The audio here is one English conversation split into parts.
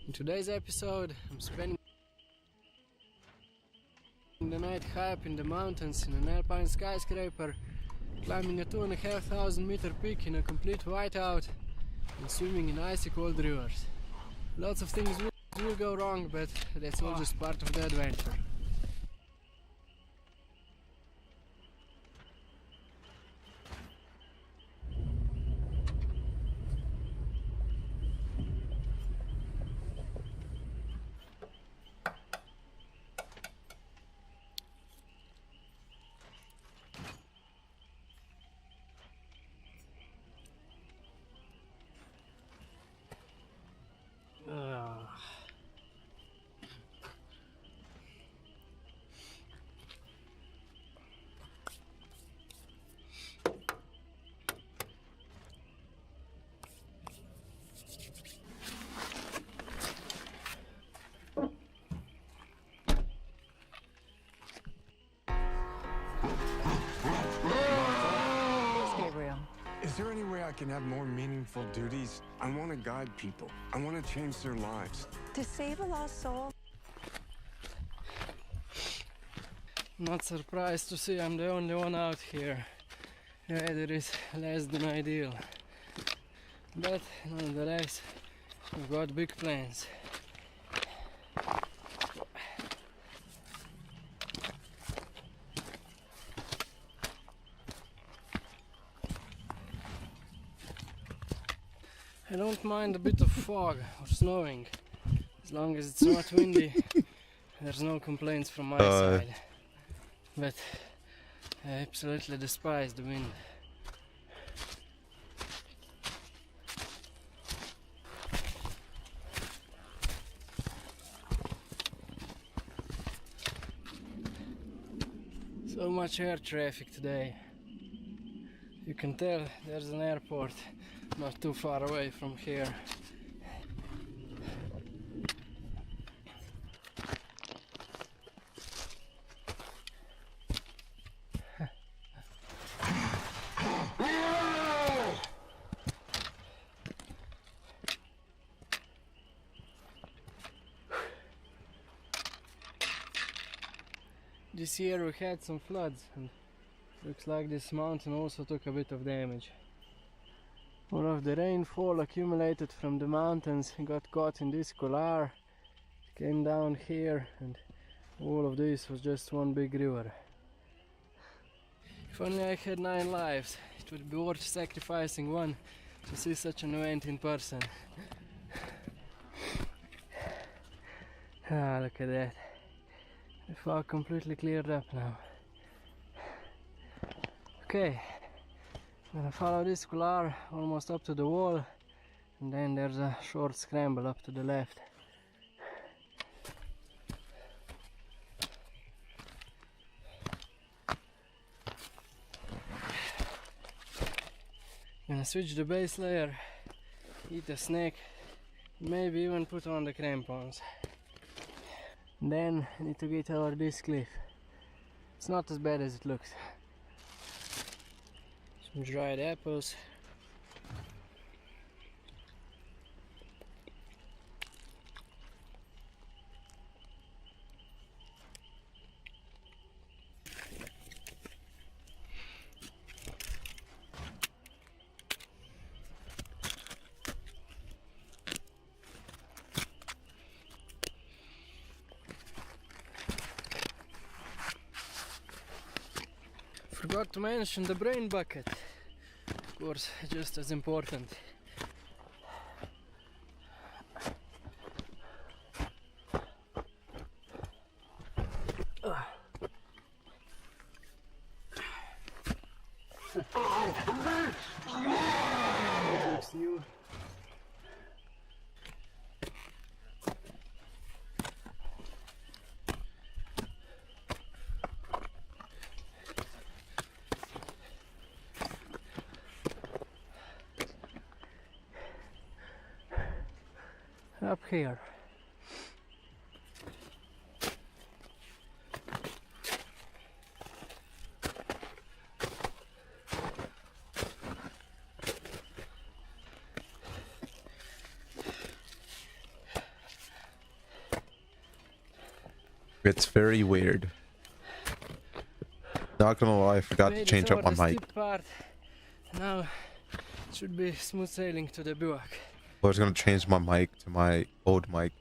In today's episode, I'm spending the night high up in the mountains in an alpine skyscraper, climbing a 2,500 meter peak in a complete whiteout, and swimming in icy cold rivers. Lots of things will go wrong, but that's all just part of the adventure. Is there any way I can have more meaningful duties? I want to guide people. I want to change their lives. To save a lost soul? Not surprised to see I'm the only one out here. The weather is less than ideal. But nonetheless, we've got big plans. I don't mind a bit of fog or snowing, as long as it's not windy. There's no complaints from my side, but I absolutely despise the wind. So much air traffic today. You can tell there's an airport not too far away from here. This year we had some floods, and looks like this mountain also took a bit of damage. More of the rainfall accumulated from the mountains got caught in this couloir, came down here, and all of this was just one big river. If only I had 9 lives, it would be worth sacrificing one to see such an event in person. Ah, look at that. The fog completely cleared up now. Okay. I'm gonna follow this couloir almost up to the wall, and then there's a short scramble up to the left. Gonna switch the base layer, eat a snack, maybe even put on the crampons. Then I need to get over this cliff. It's not as bad as it looks. Some dried apples. Forgot to mention the brain bucket. Of course, just as important. Looks new. Up here. It's very weird. Not gonna lie, I forgot to Made it change up over my the mic. steep part. Now it should be smooth sailing to the bivouac. I was gonna change my mic to my old mic.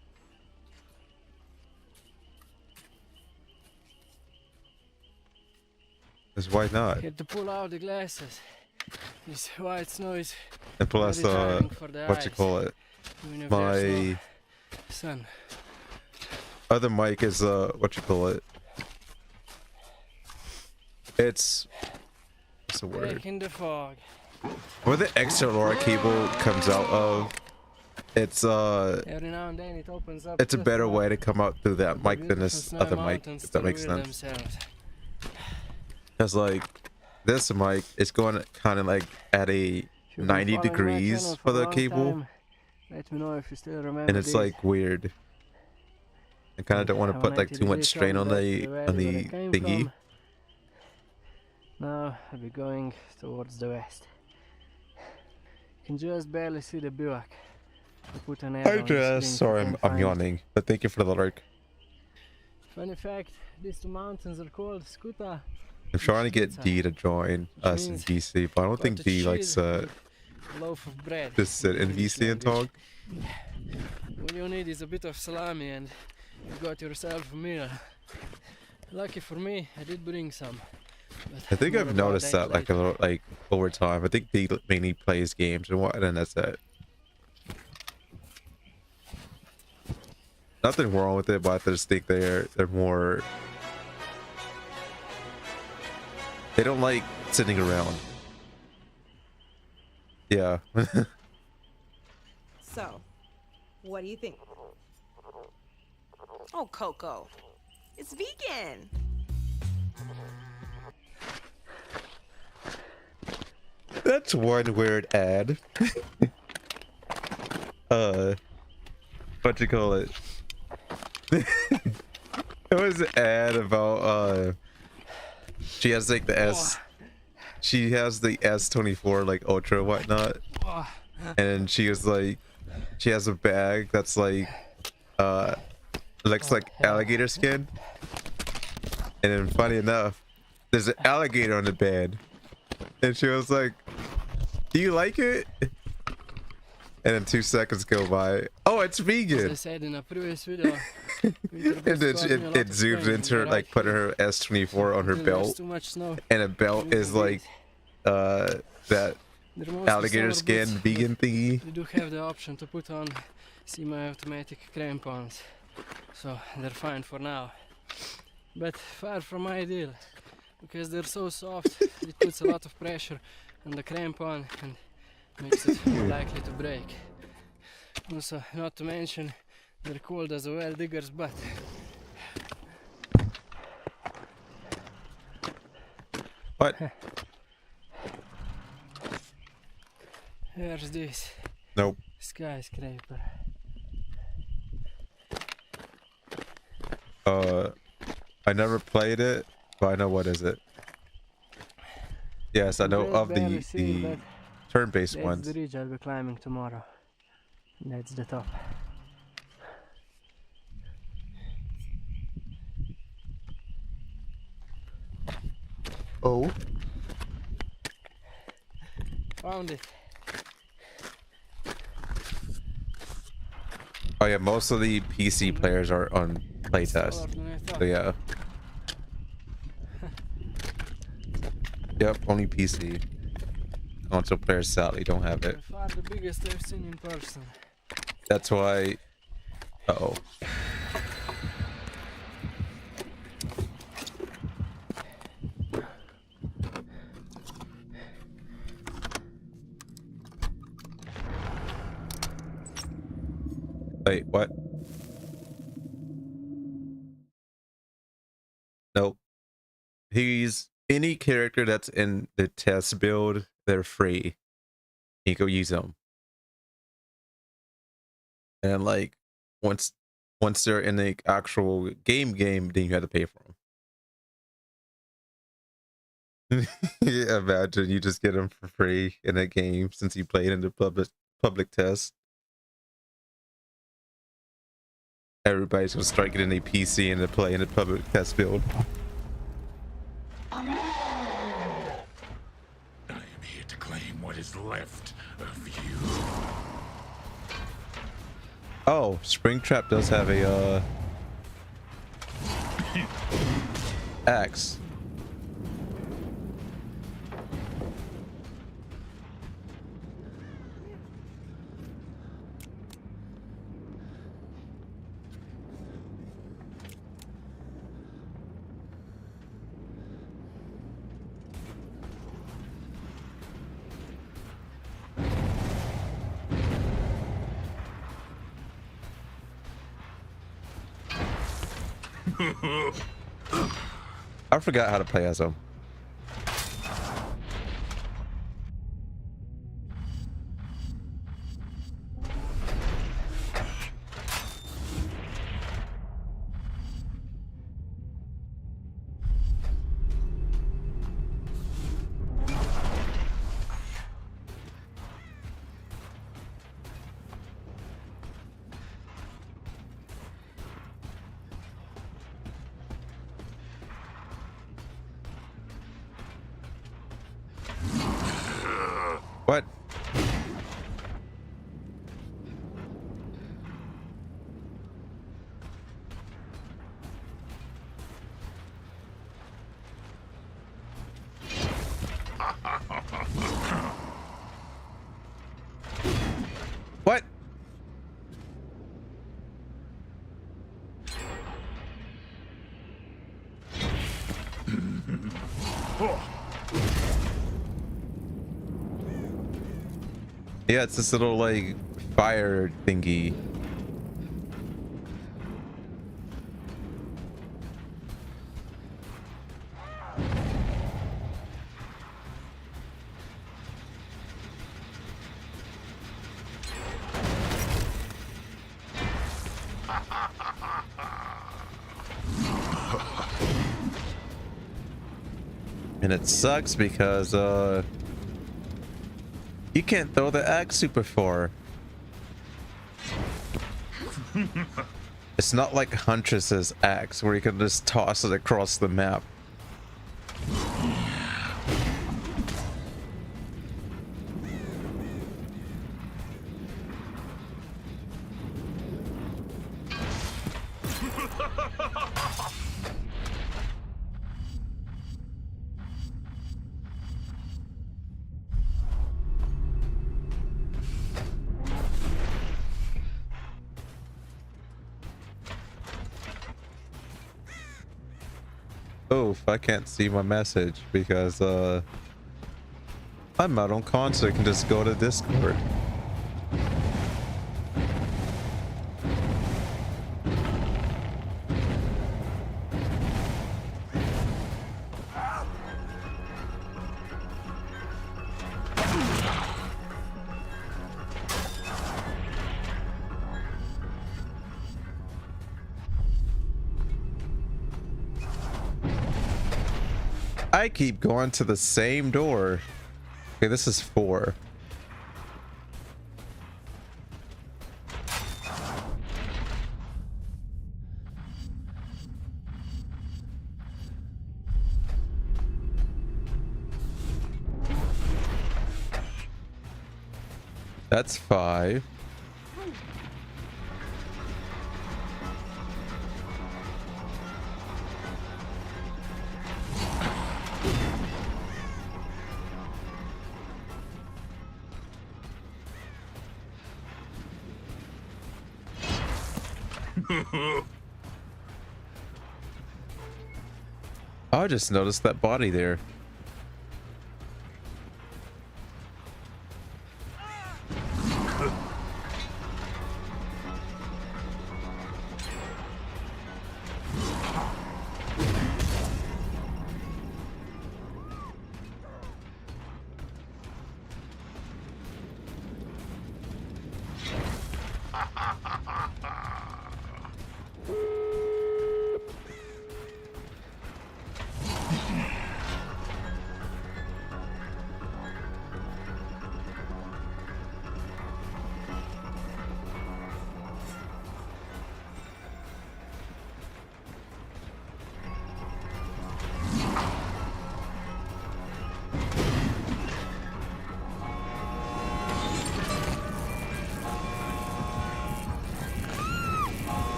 Cause why not? Had to pull out the glasses. This white snow is And plus, very tiring for the what you eyes, call it? even if there's no My sun. other mic is what you call it? It's what's the word? Back in the fog. Where the extra LoRa cable comes out of, it's Every now and then it opens up. it's a just better enough way to come out through that for the mic than beautiful this snowy other mic, mountains if that to makes reveal sense. themselves. Cause like this mic is going kind of like at a If you've been 90 following my degrees channel for a the long cable, time, let me know if you still remember and it's this. like weird. I kind of And don't want to put like 180 too much degree strain turn on back to the valley where I came thingy. from. Now I'll be going towards the west. You can just barely see the bivouac. I put an arrow Hi on the Jess, screen if sorry you can I'm find it. yawning, but thank you for the lurk. Funny fact, these two mountains are called Skuta. I'm trying to get D to join us in means VC, but I don't think got D a likes cheese and a loaf of bread. to sit in English VC and language. talk. All you need is a bit of salami and you got yourself a meal. Lucky for me, I did bring some. But I think more I've about noticed that like a later. little like over time. I think D mainly plays games and what, and that's it. Nothing wrong with it, but I just think they're more. They don't like sitting around. Yeah. So, what do you think? Oh, Coco, it's vegan. That's one weird ad. What you call it? It was an ad about she has like the S. She has the S24 like Ultra and whatnot, and she was like, she has a bag that's like looks like alligator skin, and then funny enough, there's an alligator on the bed, and she was like, "Do you like it?" And then 2 seconds go by. Oh, it's As I vegan. said in a previous video, And then it zooms into her, like putting her S24 on her There's belt, too much snow. and a belt is like that They're mostly alligator summer skin boots, vegan thingy. but you do have the option to put on semi-automatic crampons, so they're fine for now. But far from ideal, because they're so soft, it puts a lot of pressure on the crampon and makes it more likely to break. Also, not to mention, they're cold as a well digger's butt. What? Here's this Nope. skyscraper. I never played it, but I know what is it. Yes, I know Just of barely the seen, but turn-based that's ones. the ridge I'll be climbing tomorrow. That's the top. Oh. Found it. Oh yeah, most of the PC players are on playtest. Taller than I thought. So yeah. Yep, only PC. Console players sadly don't have it. By far the biggest I've seen in person. That's why. Uh-oh. Wait, what? Nope. He's any character that's in the test build, they're free. You can go use them. And like once they're in the actual game, then you have to pay for them. Yeah, imagine you just get them for free in a game since you played in the public test. everybody's gonna start getting a PC and to play in a public test build. I am here to claim what is left of you. Oh, Springtrap does have a axe. I forgot how to play as him. What? What? Yeah, it's this little like fire thingy. And it sucks because you can't throw the axe super far. It's not like Huntress's axe where you can just toss it across the map. Oh, I can't see my message because I'm out on console. I can just go to Discord. I keep going to the same door. Okay, this is 4. That's 5. I just noticed that body there.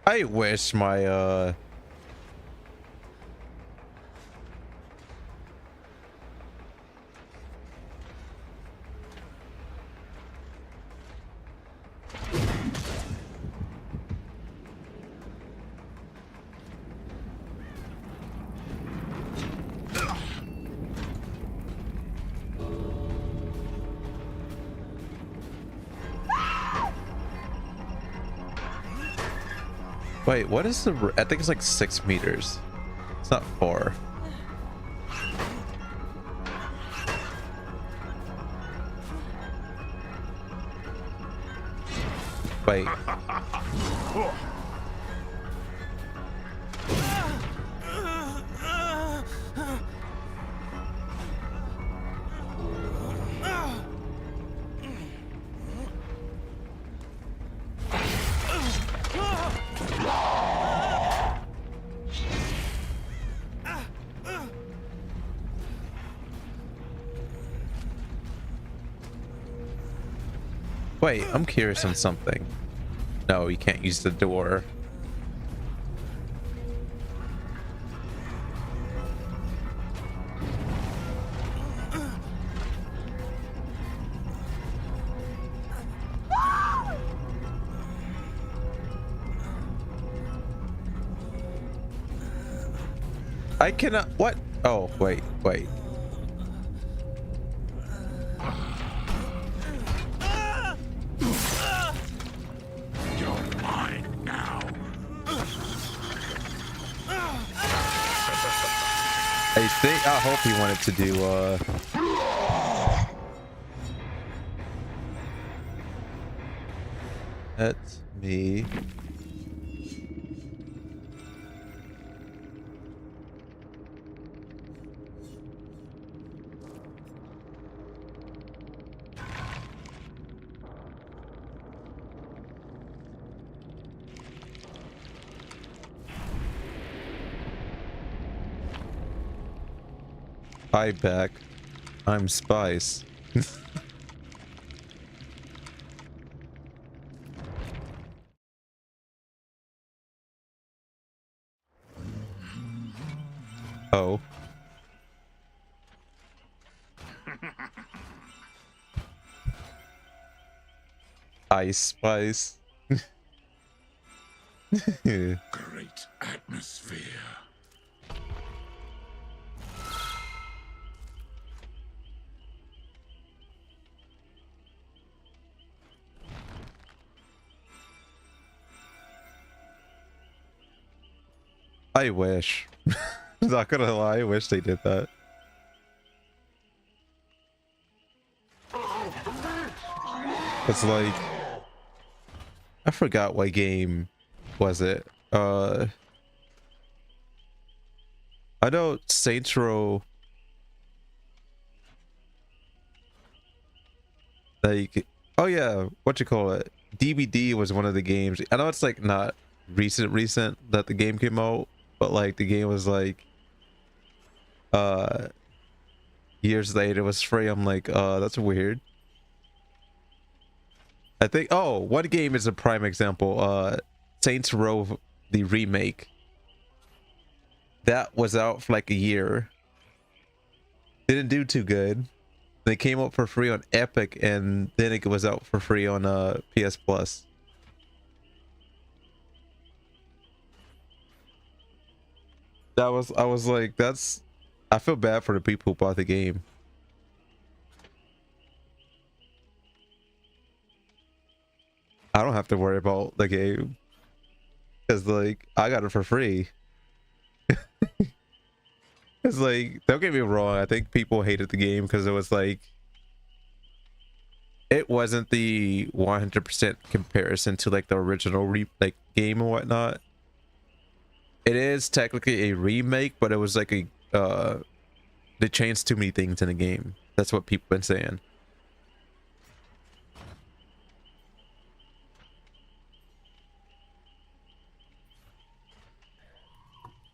I wish my wait, what is the I think it's like 6 meters. It's not 4. Wait. Wait, I'm curious on something. No, you can't use the door. I cannot. What? Oh, wait. You're mine now. I hope he wanted to do that's me. Hi, back. I'm Spice. Oh. Ice Spice. Great atmosphere. I wish. Not gonna lie, I wish they did that. It's like I forgot what game was it. I know Saints Row, like, oh yeah, what you call it? DVD was one of the games. I know it's like not recent that the game came out, but like the game was like years later it was free. I'm like, that's weird. I think, oh, one game is a prime example. Saints Row, the remake. That was out for like a year. Didn't do too good. They came out for free on Epic, and then it was out for free on PS Plus. I was like, that's, I feel bad for the people who bought the game. I don't have to worry about the game because like I got it for free. It's like, don't get me wrong, I think people hated the game because it was like, it wasn't the 100% comparison to like the original game and whatnot. It is technically a remake, but it was like a they changed too many things in the game. That's what people been saying.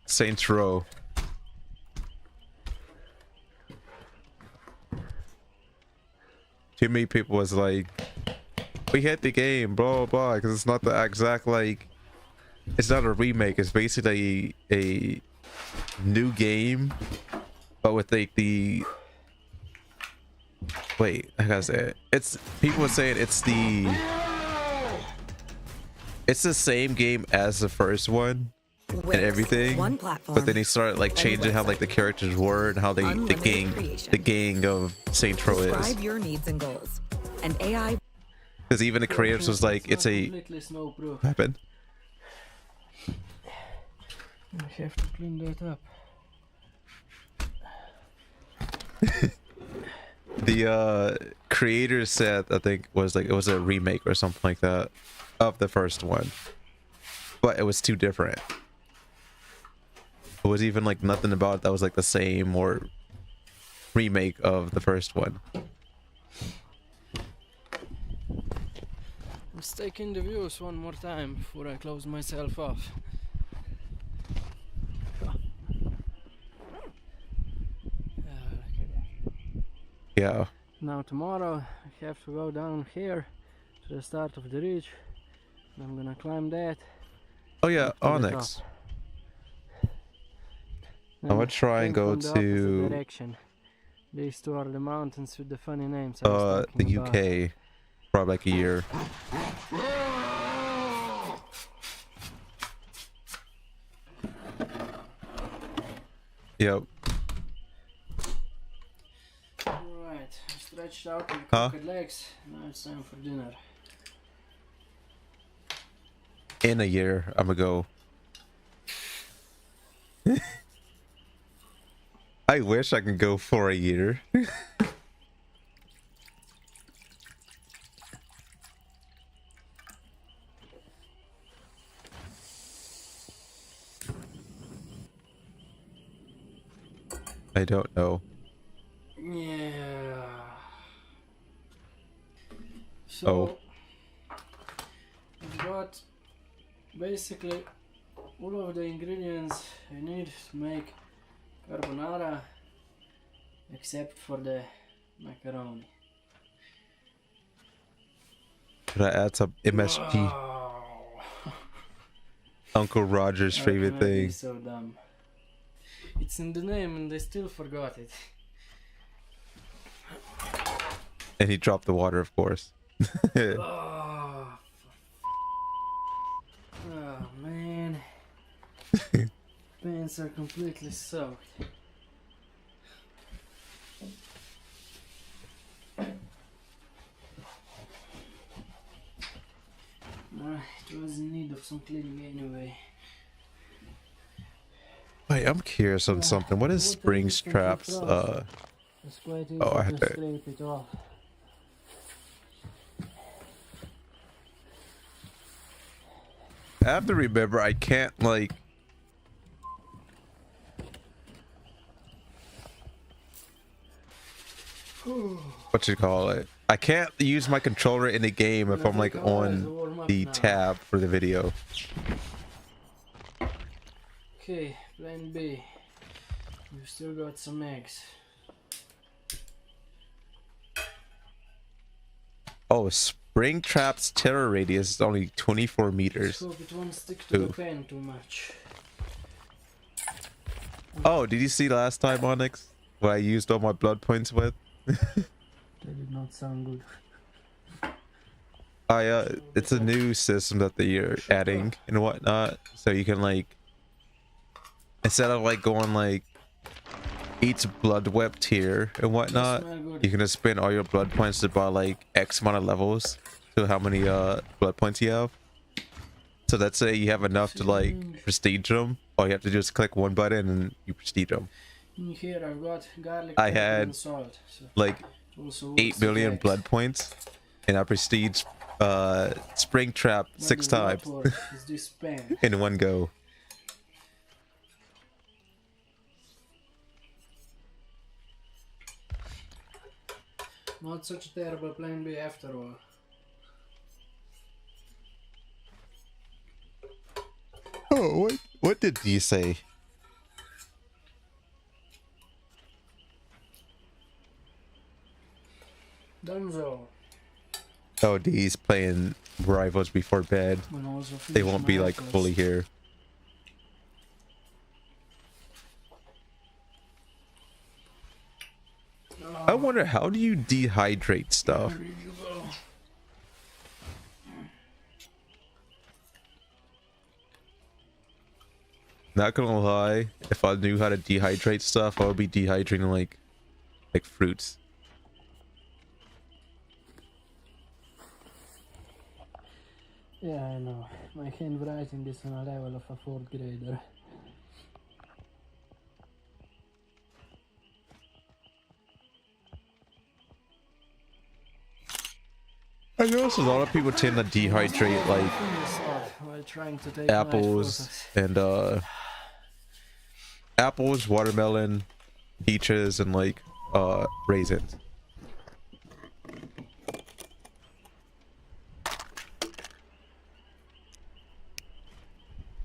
Saints Row. Too many people was like, we hate the game, blah blah blah, because it's not the exact, like, it's not a remake. It's basically a new game, but with like the wait, I gotta say it. It's people were saying it's the same game as the first one and everything, one platform, but then they started like changing how like the characters were and how they the gang of Saints Row is. Describe your needs and goals. And AI, Because even the creators was like, it's a completely snowproof. weapon. I have to clean that up. The creator said, I think was like, it was a remake or something like that of the first one, but it was too different. It was even like nothing about it that was like the same or remake of the first one. Let's take in the views one more time before I close myself off. Yeah. Now tomorrow I have to go down here to the start of the ridge. And I'm gonna climb that. Oh yeah, to the Onyx. top. I'm gonna try and came go from the opposite to direction. These two are the mountains with the funny names I was the talking about. UK, probably like a year. Yep. Alright, I stretched out my Huh? crooked legs. Now it's time for dinner. In a year, I'm gonna go. I wish I could go for a year. I don't know. Yeah. So Oh. I've got basically all of the ingredients I need to make carbonara except for the macaroni. Should I add some MSG? Wow. Uncle Roger's How favorite can I be thing. so dumb? It's in the name and they still forgot it. And he dropped the water, of course. Oh, oh man. Pants are completely soaked. It was in need of some cleaning anyway. Wait, I'm curious on something. What is Springtrap's It's quite easy Oh, I had to to- scrape it off. I have to remember I can't like what you call it? I can't use my controller in the game if I'm like on the tab for the video. Okay, plan B. We've still got some eggs. Oh, Springtrap's terror radius is only 24 meters. Hope it won't stick to the Ooh. pen too much. Oh, did you see last time, Onyx? What I used all my blood points with? That did not sound good. It's a new system that they're adding and whatnot, so you can like, instead of like going like each blood web tier and whatnot, Smell good. you can just spend all your blood points to buy like X amount of levels to how many blood points you have. So let's say you have enough to like prestige them, all you have to do is click one button and you prestige them. In here I've got garlic I pepper had, and salt. So Like it also works 8 million with blood eggs. points, and I prestige Springtrap What 6 is that times for? Is this pen? in one go. Not such a terrible plan B after all. Oh, what did D say? Dunzo. Oh, D's playing rivals before bed. And also They finish won't my be like efforts. fully here. I wonder, how do you dehydrate stuff? Where did you go? Not gonna lie, if I knew how to dehydrate stuff, I would be dehydrating like fruits. Yeah, I know. My handwriting is on a level of a 4th grader. I notice a lot of people tend to dehydrate like While trying to take apples and apples, watermelon, peaches, and like raisins.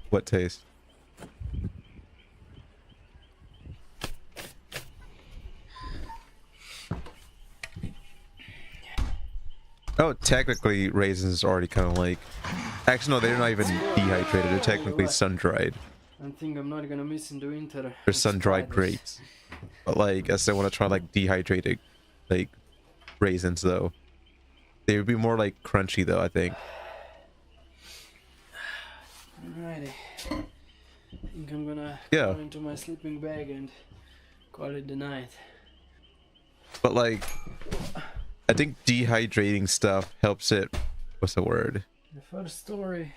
What taste? Oh, technically raisins are already kind of like, actually no, they're not even dehydrated, they're technically sun-dried. I think I'm not gonna miss in the winter. They're sun-dried grapes. But like, I still want to try like dehydrated like raisins though. They would be more like crunchy though, I think. Alrighty. I think I'm gonna Yeah. go into my sleeping bag and call it the night. But like, I think dehydrating stuff helps it. What's the word? The first story.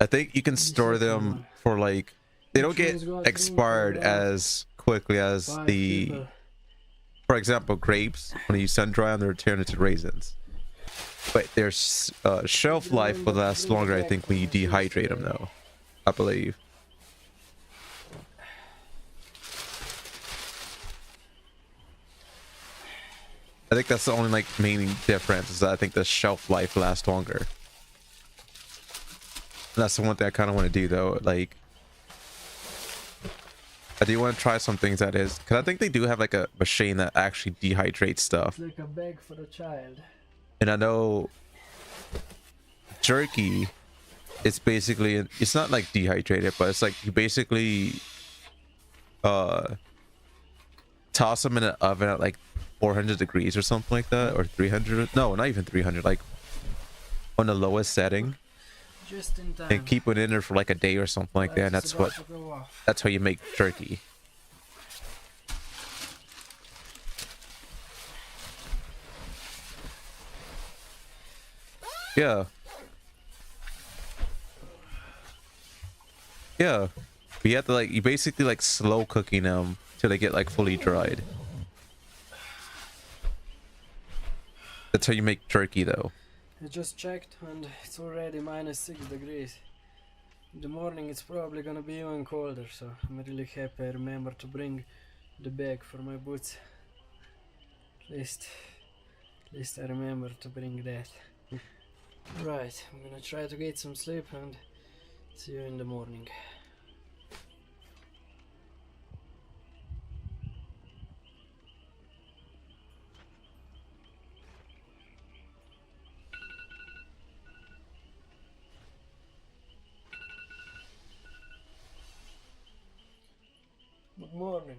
I think you can store them for like, they don't get expired as quickly as Five the, people. for example, grapes. When you sun dry them, they're turned into raisins. But their shelf life will last longer, I think, when you dehydrate them, though. I believe. I think that's the only like main difference, is that I think the shelf life lasts longer. That's the one thing I kind of want to do though. Like, I do want to try some things that is, because I think they do have like a machine that actually dehydrates stuff. It's like a bag for a child. And I know jerky, it's basically, it's not like dehydrated, but it's like you basically toss them in an oven at like 400 degrees or something like that, or 300. No, not even 300, like on the lowest setting, Just in time. and keep it in there for like a day or something like that. And Lights is that's about to go off. how you make jerky. Yeah. Yeah. But you have to like, you basically like slow cooking them till they get like fully dried. That's how you make jerky though. I just checked and it's already -6 degrees. In the morning it's probably gonna be even colder, so I'm really happy I remember to bring the bag for my boots. At least I remember to bring that. Right, I'm gonna try to get some sleep and see you in the morning. Good morning.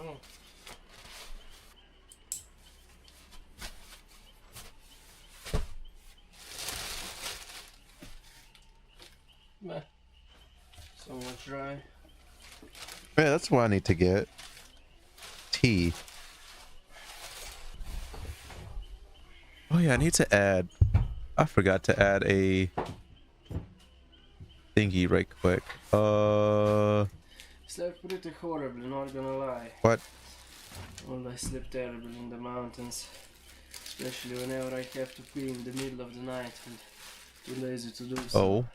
Oh. Meh. Somewhat dry. Yeah, that's what I need to get. Tea. Oh yeah, I need to add, I forgot to add a thingy right quick. Slept pretty horribly, not gonna lie. What? Well, I sleep terribly in the mountains. Especially whenever I have to pee in the middle of the night and too lazy to do so. Oh.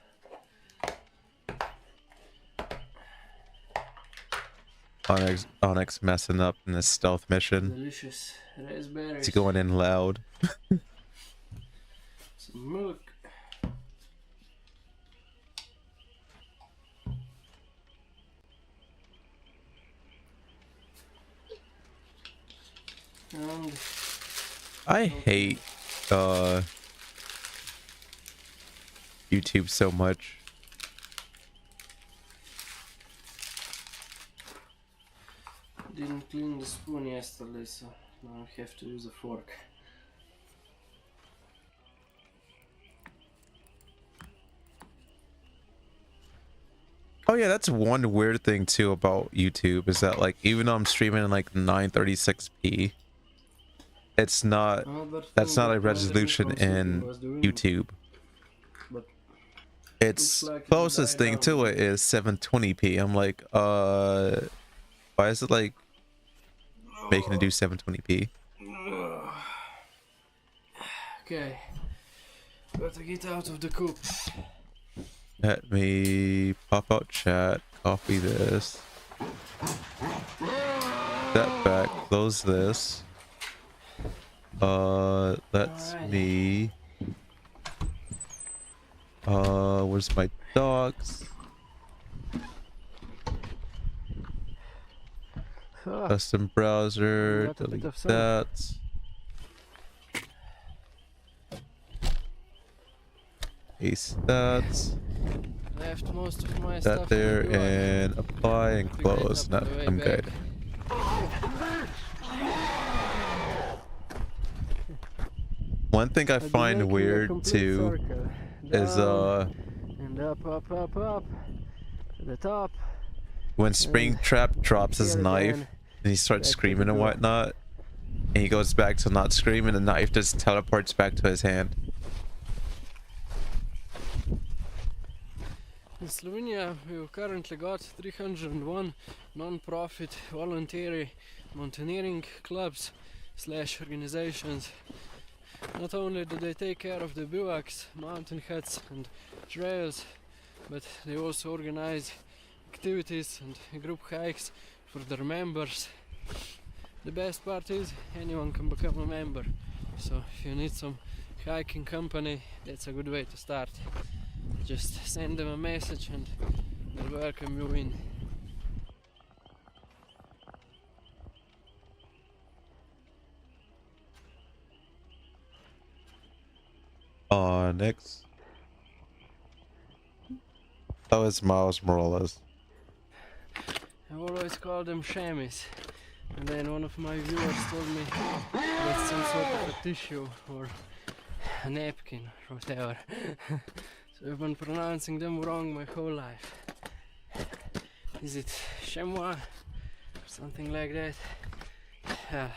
Onyx messing up in this stealth mission. Delicious raspberries. He's going in loud. Some milk. And I hate YouTube so much. didn't clean the spoon yesterday, so now I have to use a fork. Oh yeah, that's one weird thing too about YouTube is that like even though I'm streaming in like 936p, it's not that's not a resolution in YouTube. But Its like closest thing to it is 720p. I'm like, why is it like making it do 720p? okay, gotta get out of the coop. Let me pop out chat, copy this, step back, close this. Let's me. Where's my dogs? Custom browser, Got a bit delete of sun. that. Paste that. Left most of my That stuff there in the drawer. and apply and Pick it up close. on No, the way I'm back. good. One thing I I've been find making a weird complete too circle. is Down and up, up to the top. when Springtrap drops his here knife again, and he starts back to screaming the and door. whatnot, and he goes back to not screaming, the knife just teleports back to his hand. In Slovenia, we've currently got 301 non-profit voluntary mountaineering clubs / organizations. Not only do they take care of the bivouacs, mountain huts and trails, but they also organize activities and group hikes for their members. The best part is anyone can become a member, so if you need some hiking company, that's a good way to start. Just send them a message and they'll welcome you in. Next. That was Miles Morales. I always call them chamois, and then one of my viewers told me that's some sort of a tissue or a napkin or whatever. So I've been pronouncing them wrong my whole life. Is it chamois or something like that? I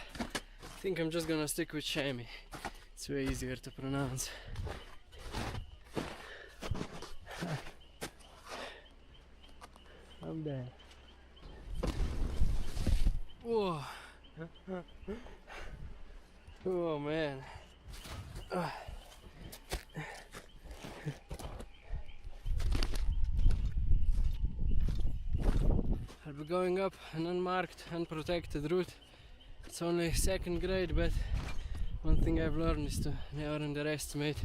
think I'm just gonna stick with chamois. It's way easier to pronounce. I'm there. Whoa. Oh man. I'll be going up an unmarked, unprotected route. It's only second grade, but one thing I've learned is to never underestimate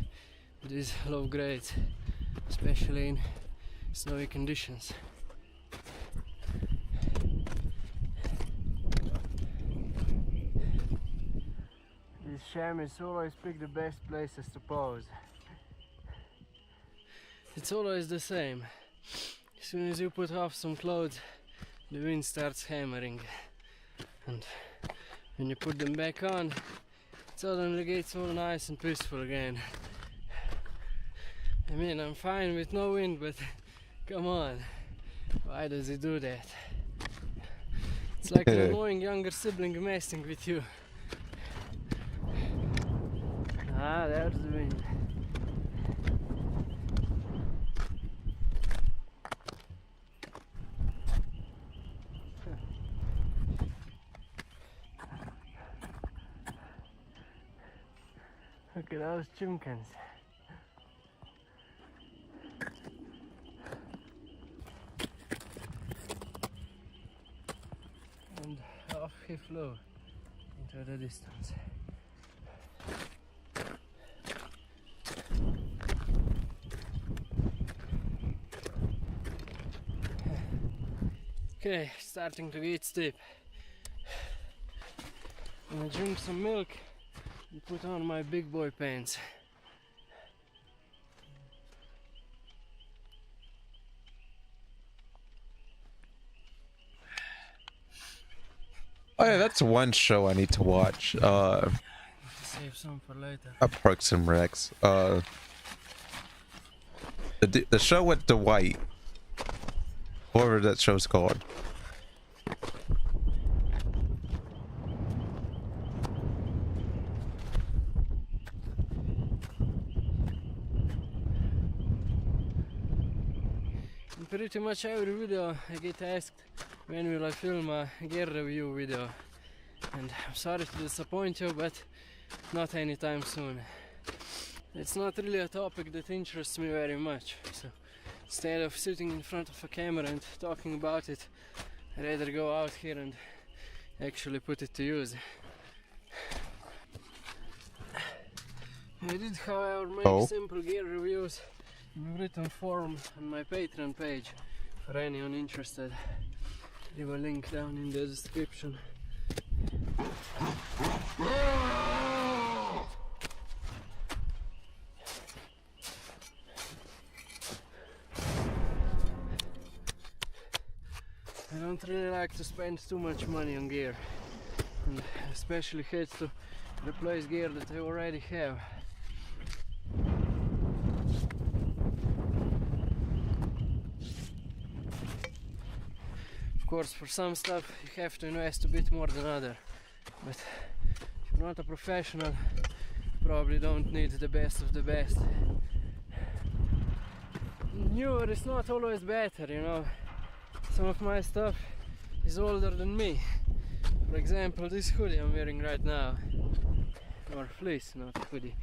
these low grades, especially in snowy conditions. These chamois always pick the best places to pose. It's always the same. As soon as you put off some clothes, the wind starts hammering. And when you put them back on, it suddenly gets all nice and peaceful again. I mean, I'm fine with no wind, but come on, why does it do that? It's like an annoying younger sibling messing with you. Ah, there's the wind. Look at those chimkins. And off he flew into the distance. Okay, starting to get steep. I'm gonna drink some milk and put on my big boy pants. Oh yeah, that's one show I need to watch. Save some for later. Parks and Recs. The show with Dwight. Whatever that show's called. In pretty much every video I get asked when will I film a gear review video, and I'm sorry to disappoint you, but not anytime soon. It's not really a topic that interests me very much, so instead of sitting in front of a camera and talking about it, I'd rather go out here and actually put it to use. I did, however, make simple gear reviews in written form on my Patreon page for anyone interested. Leave a link down in the description. I don't really like to spend too much money on gear, and especially hate to replace gear that I already have. Of course, for some stuff you have to invest a bit more than other, but if you're not a professional, you probably don't need the best of the best. Newer is not always better, you know. Some of my stuff is older than me. For example, this hoodie I'm wearing right now, or fleece, not hoodie.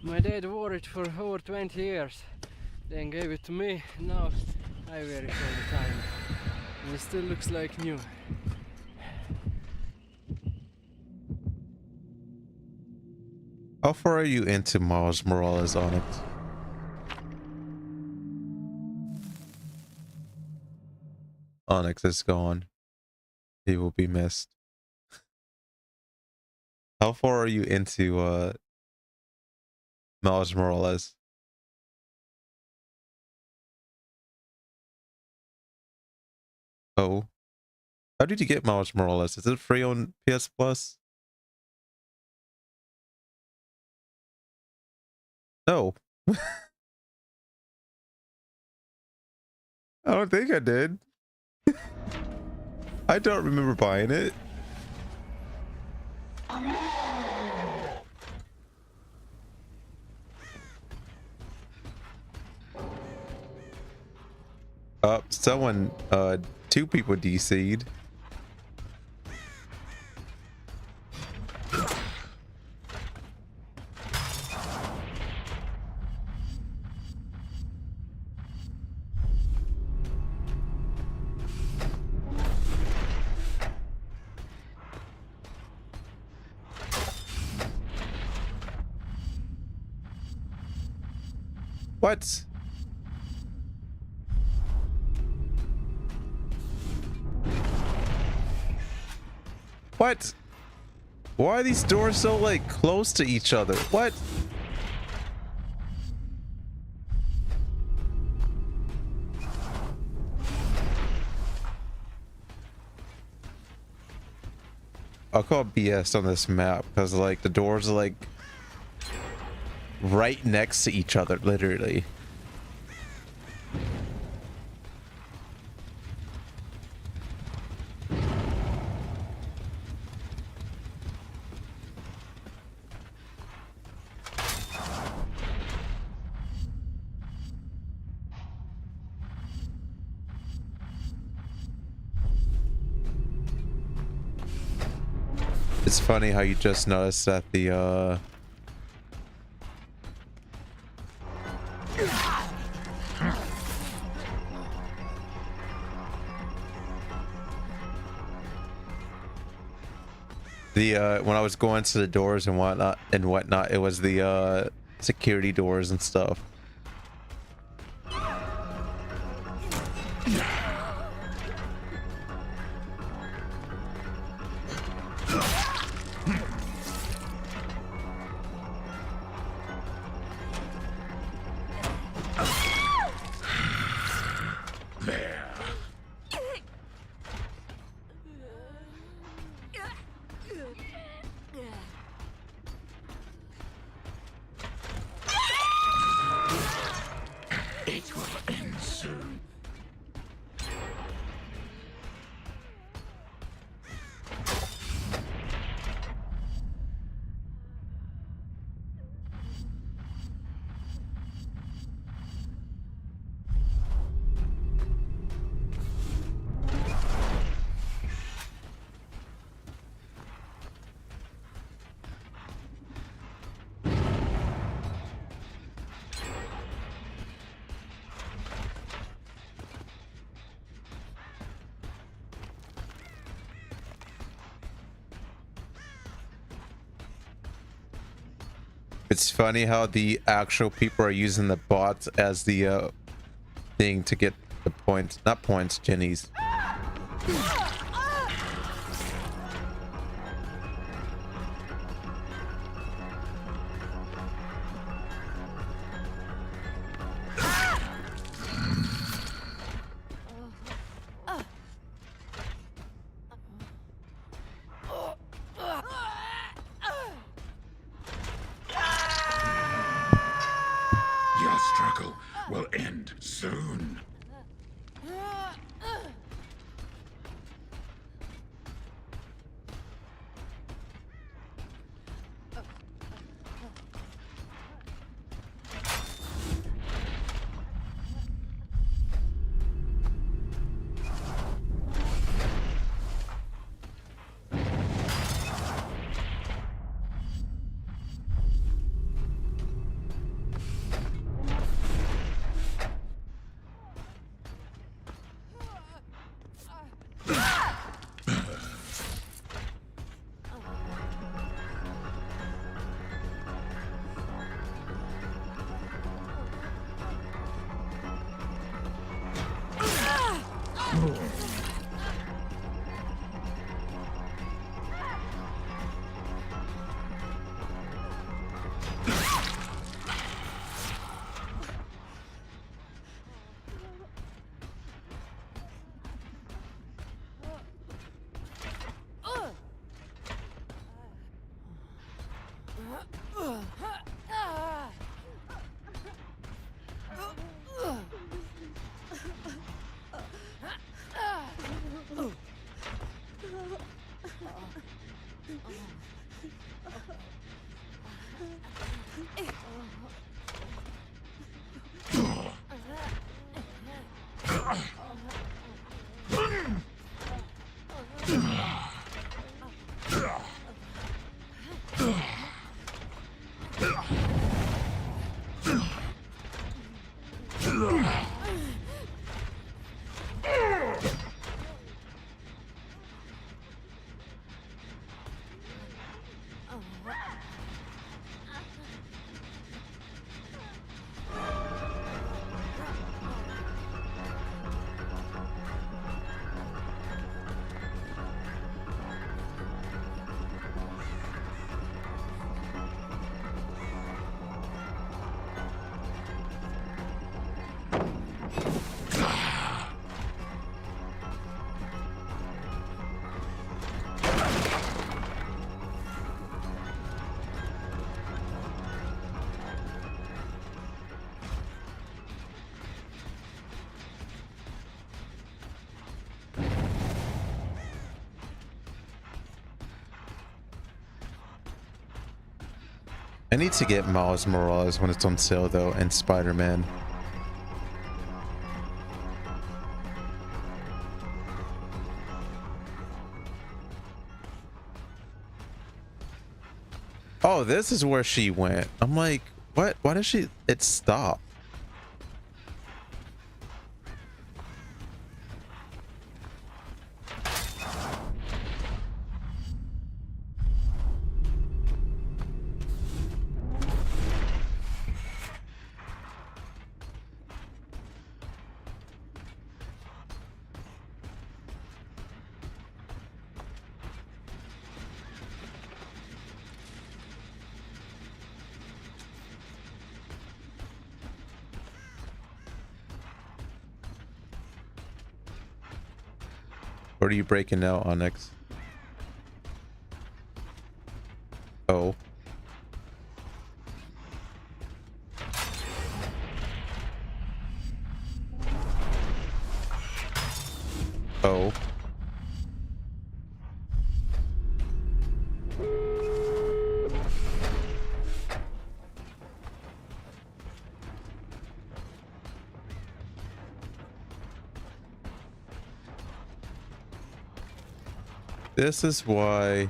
My dad wore it for over 20 years, then gave it to me, and now I wear it all the time, and it still looks like new. How far are you into Miles Morales, Onyx? Onyx is gone. He will be missed. How far are you into Miles Morales? Oh. How did you get Miles Morales? Is it free on PS Plus? No. I don't think I did. I don't remember buying it. Someone, two people DC'd. What? What? Why are these doors so like close to each other? What? I'll call BS on this map because like the doors are like right next to each other, literally. It's funny how you just noticed that when I was going to the doors and whatnot, it was the security doors and stuff. It will end soon. It's funny how the actual people are using the bots as the thing to get the points, not points, jennies. Your struggle will end soon. I need to get Miles Morales when it's on sale though, and Spider-Man. Oh, this is where she went. I'm like, what? Why does it stop? What are you breaking now, Onyx? Oh. Oh. This is why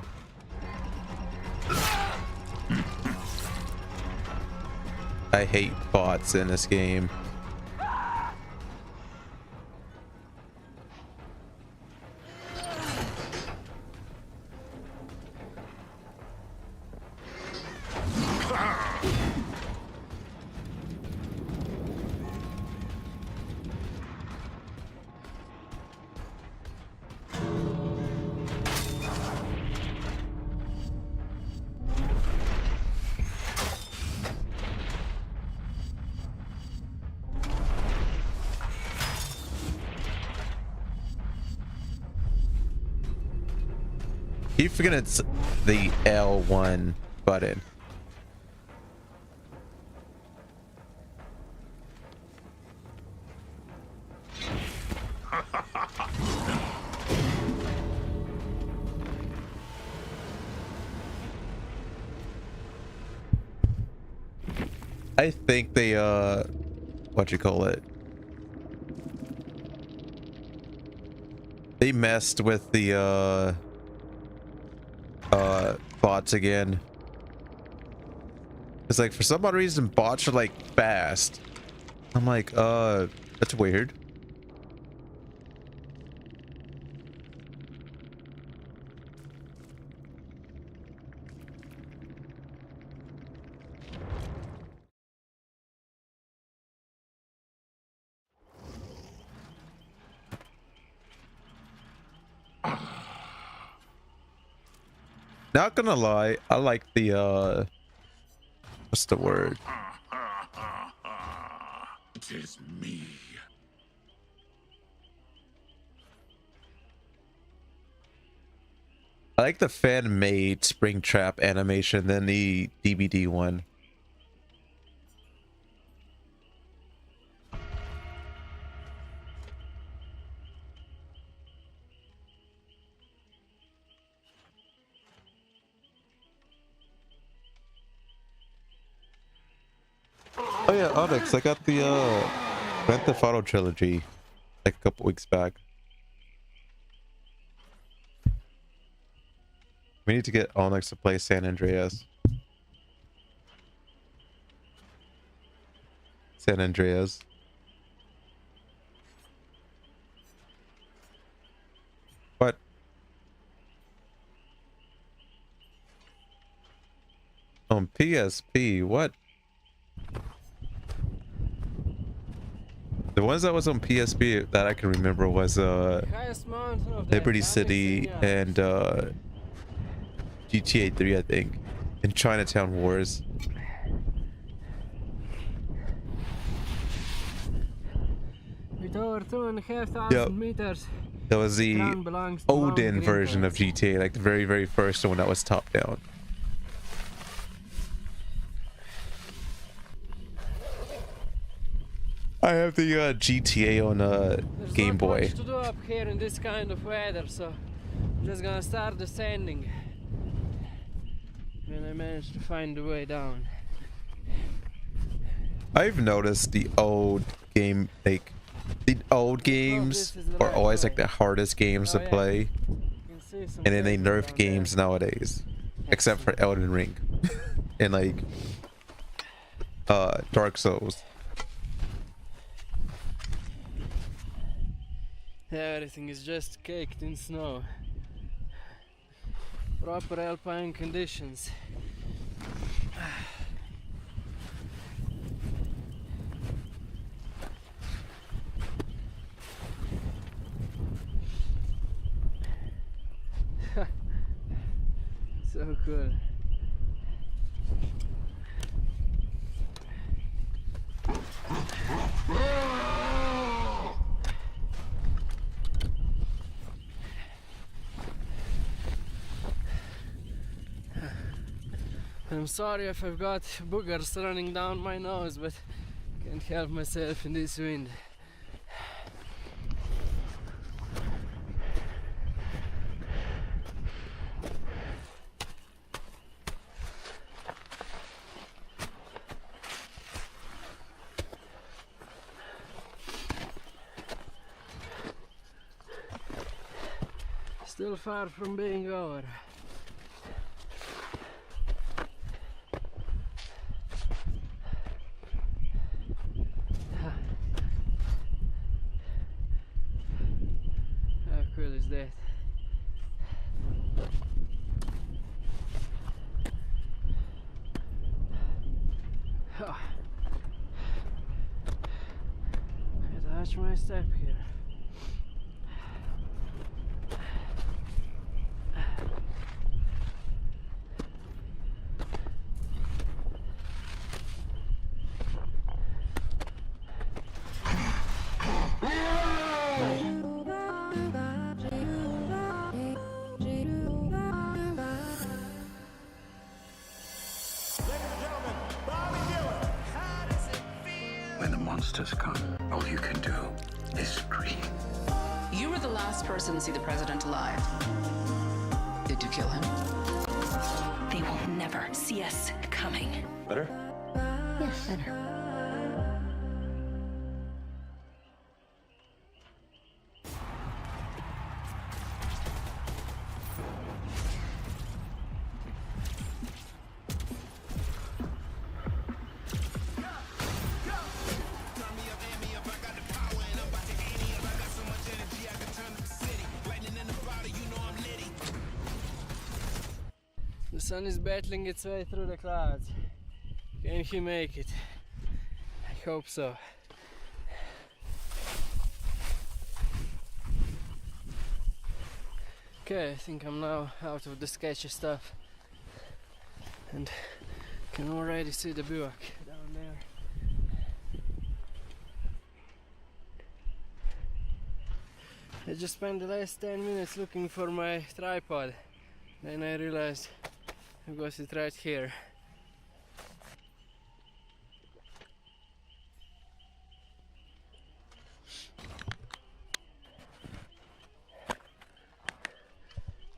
I hate bots in this game. Keep forgetting it's the L1 button. I think they what you call it? They messed with the bots again. It's like for some odd reason bots are like fast. I'm like, that's weird. Not gonna lie, I like the what's the word? It is me. I like the fan-made springtrap animation than the DVD one. Oh yeah, Onyx, I got the Grand Theft Auto trilogy like a couple weeks back. We need to get Onyx to play San Andreas. San Andreas. What? On PSP, what? The ones that was on PSP that I can remember was Highest mountain of the Liberty Atlantic City Ocean. and GTA 3, I think, and Chinatown Wars. With over 2,500 meters, That was the ground belongs to Odin Mount version of Greenfield. GTA, like the very, very first one that was top down. I have the GTA on There's Game not Boy. much to do up here in this kind of weather, so I'm just gonna start descending when I manage to find the way down. I've noticed the old game, like the old games this is the are right always way. like the hardest games Oh, to yeah. play, You can see some and then they caves nerf down games nowadays, except for Elden Ring. in like Dark Souls. Everything is just caked in snow. Proper alpine conditions. So cool. I'm sorry if I've got boogers running down my nose, but can't help myself in this wind. Still far from being over. How cool is that? Oh. I gotta watch my step here. When the monsters come, all you can do is scream. You were the last person to see the president alive. Did you kill him? They will never see us coming. Better? Yes, better. The sun is battling its way through the clouds. Can he make it? I hope so. Okay, I think I'm now out of the sketchy stuff and can already see the bivouac down there. I just spent the last 10 minutes looking for my tripod, then I realized I've got it right here.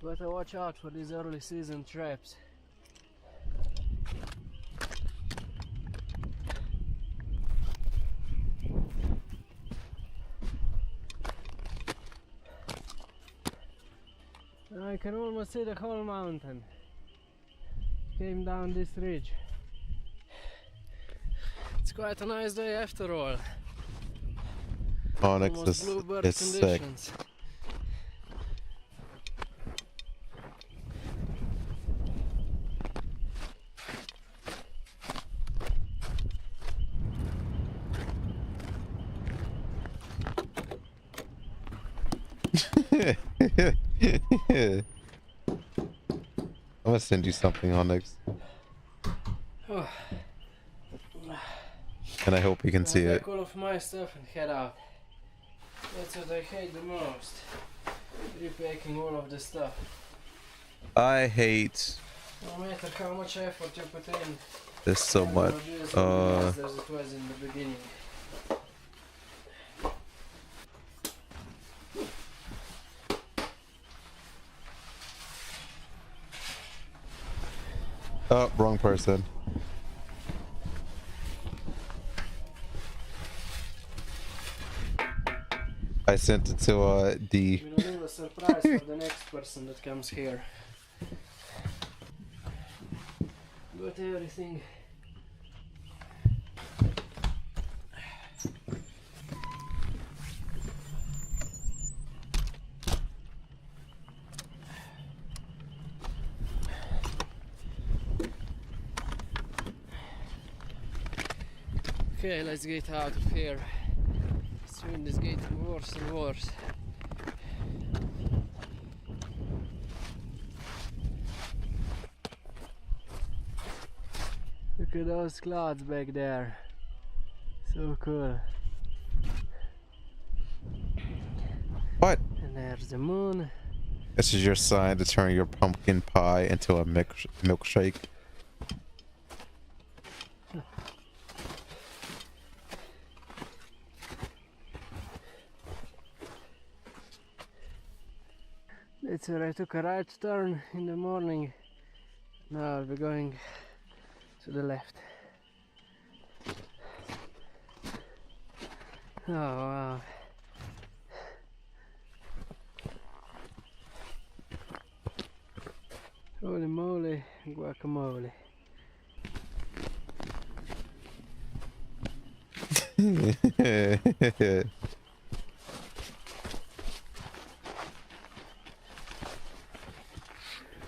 Better watch out for these early season traps. I can almost see the whole mountain. Came down this ridge. It's quite a nice day after all. Onyx Almost is bluebird it's sick. conditions. I'm gonna send you something, Onyx, Oh, and I hope you can see I'll it. take all of my stuff and head out. That's what I hate the most. Repacking all of the stuff. I hate No matter how much effort you put in, this so it's much. gonna be as organized as it was in the beginning. Oh, wrong person. I sent it to D. We'll leave a surprise for the next person that comes here. got everything. Okay, let's get out of here. Soon it's getting worse and worse. Look at those clouds back there. So cool. What? And there's the moon. This is your sign to turn your pumpkin pie into a milkshake. That's where I took a right turn in the morning. Now I'll be going to the left. Oh wow. Holy moly, guacamole.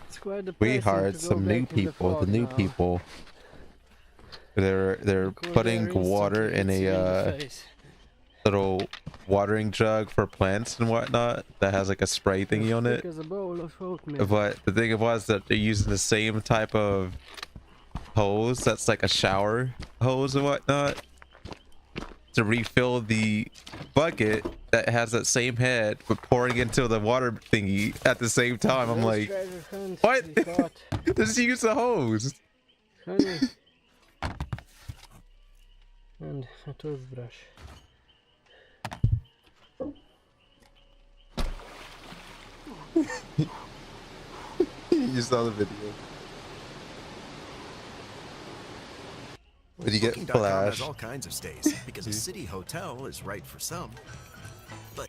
It's quite depressing. We hired to go some new back in the people. The fog new now. people. They're Because putting they're water in instantly in the a face. little watering jug for plants and whatnot that has like a spray thingy on it. Thick as a bowl of oatmeal. But the thing was that they're using the same type of hose that's like a shower hose and whatnot to refill the bucket that has that same head, but pouring into the water thingy at the same time. I'm Those like, treasure hunts what? we caught. Just use the hose. Honey. And a toothbrush. You saw the video. When you get Booking.com has flash. all kinds of stays because a city hotel is right for some. But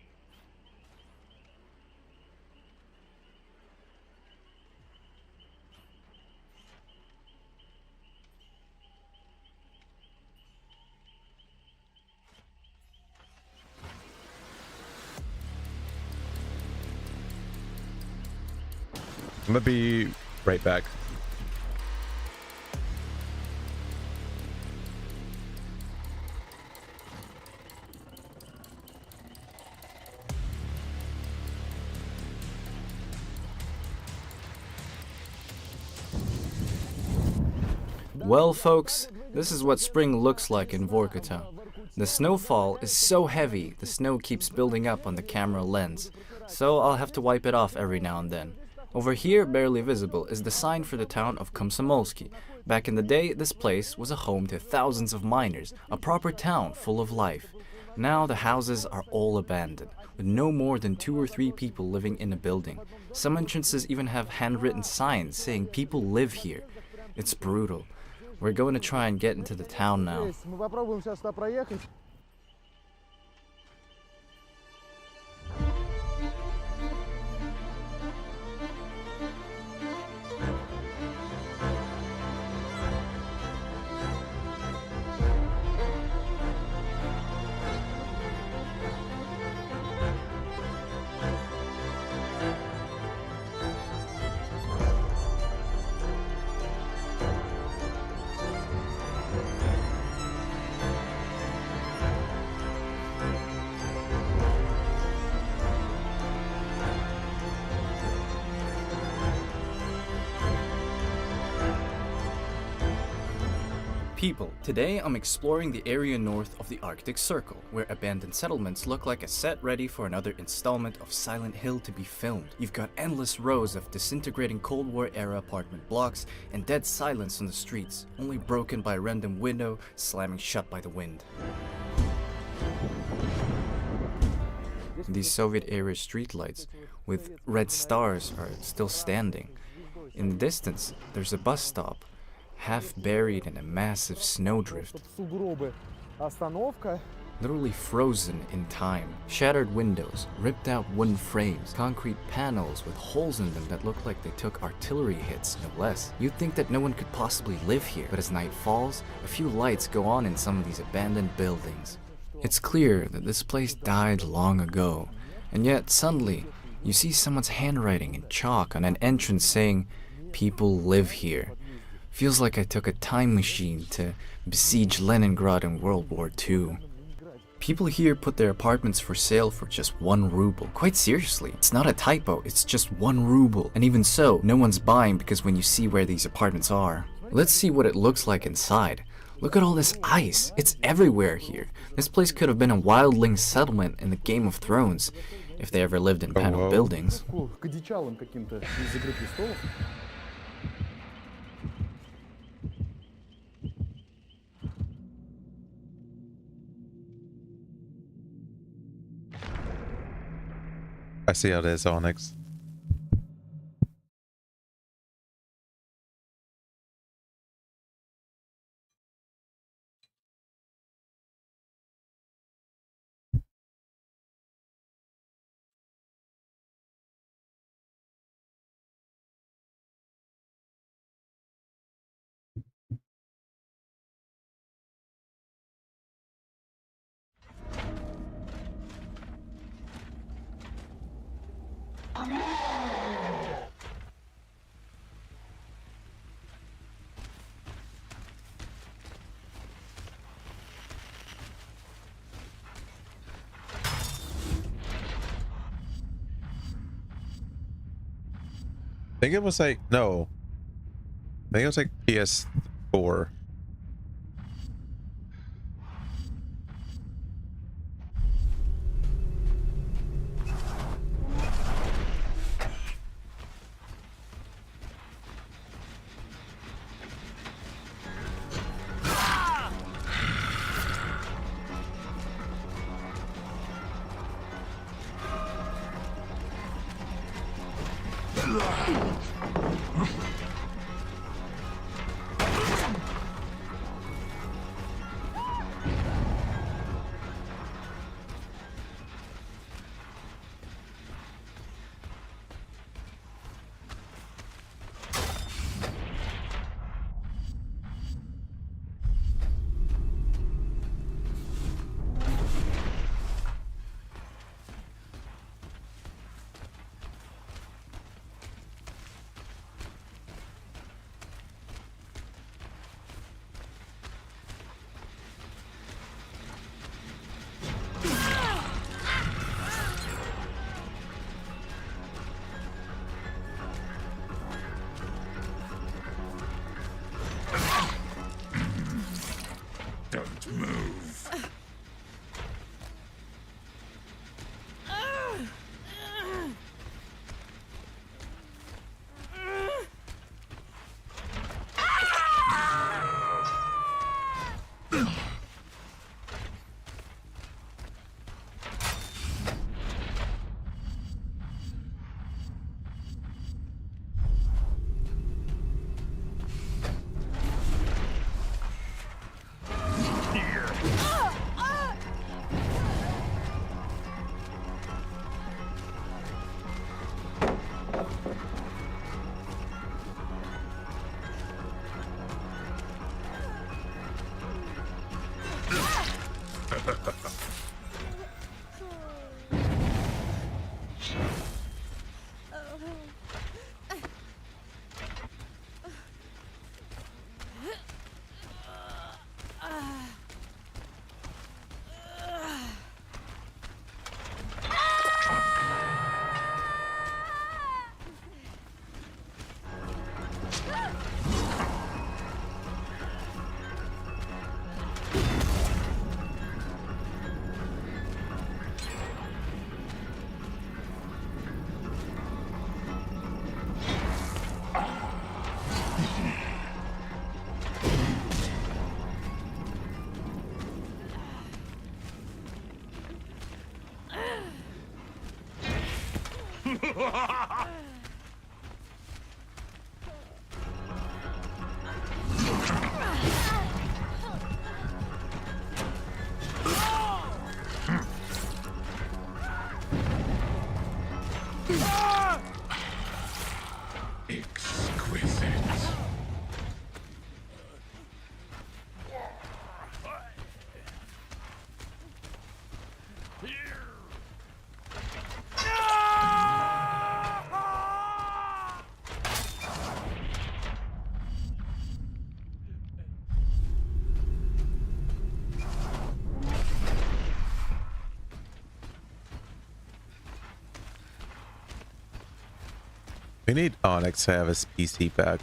I'm gonna be right back. Well, folks, this is what spring looks like in Vorkuta. The snowfall is so heavy, the snow keeps building up on the camera lens, so I'll have to wipe it off every now and then. Over here, barely visible, is the sign for the town of Komsomolsky. Back in the day, this place was a home to thousands of miners, a proper town full of life. Now the houses are all abandoned, with no more than 2 or 3 people living in a building. Some entrances even have handwritten signs saying people live here. It's brutal. We're going to try and get into the town now. People, today I'm exploring the area north of the Arctic Circle, where abandoned settlements look like a set ready for another installment of Silent Hill to be filmed. You've got endless rows of disintegrating Cold War era apartment blocks and dead silence on the streets, only broken by a random window slamming shut by the wind. These Soviet-era streetlights with red stars are still standing. In the distance, there's a bus stop, half buried in a massive snowdrift. literally frozen in time. Shattered windows, ripped out wooden frames, concrete panels with holes in them that look like they took artillery hits, no less. You'd think that no one could possibly live here, but as night falls, a few lights go on in some of these abandoned buildings. It's clear that this place died long ago, and yet suddenly, you see someone's handwriting in chalk on an entrance saying, "People live here." Feels like I took a time machine to besiege Leningrad in World War II. People here put their apartments for sale for just 1 ruble. Quite seriously, it's not a typo, it's just 1 ruble. And even so, no one's buying because when you see where these apartments are. Let's see what it looks like inside. Look at all this ice, it's everywhere here. This place could have been a wildling settlement in the Game of Thrones, if they ever lived in paneled buildings. I see how it is, Onyx. I think it was like, no. I think it was like PS4. Don't move. Exquisite. We need Onyx to have his PC back.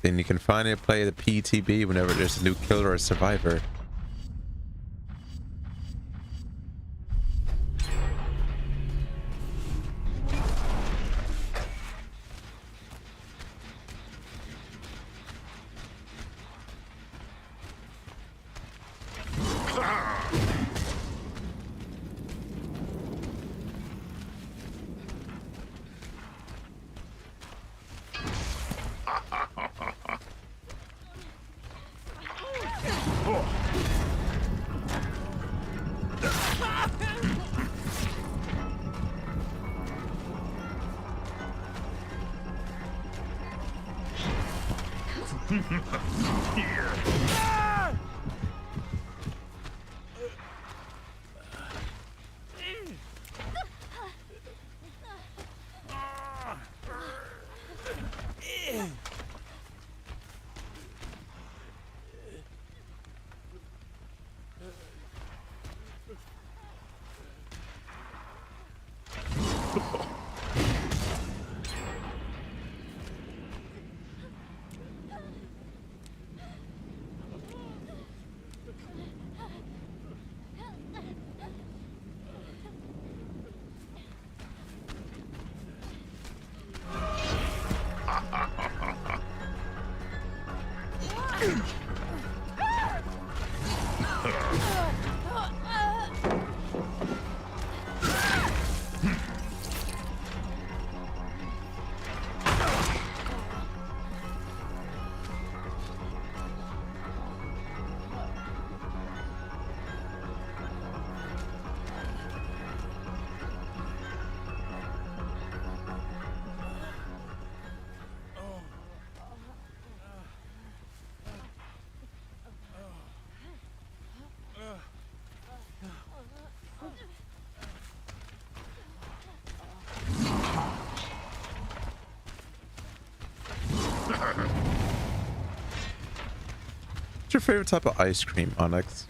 Then you can finally play the PTB whenever there's a new killer or survivor. What's your favorite type of ice cream, Onyx?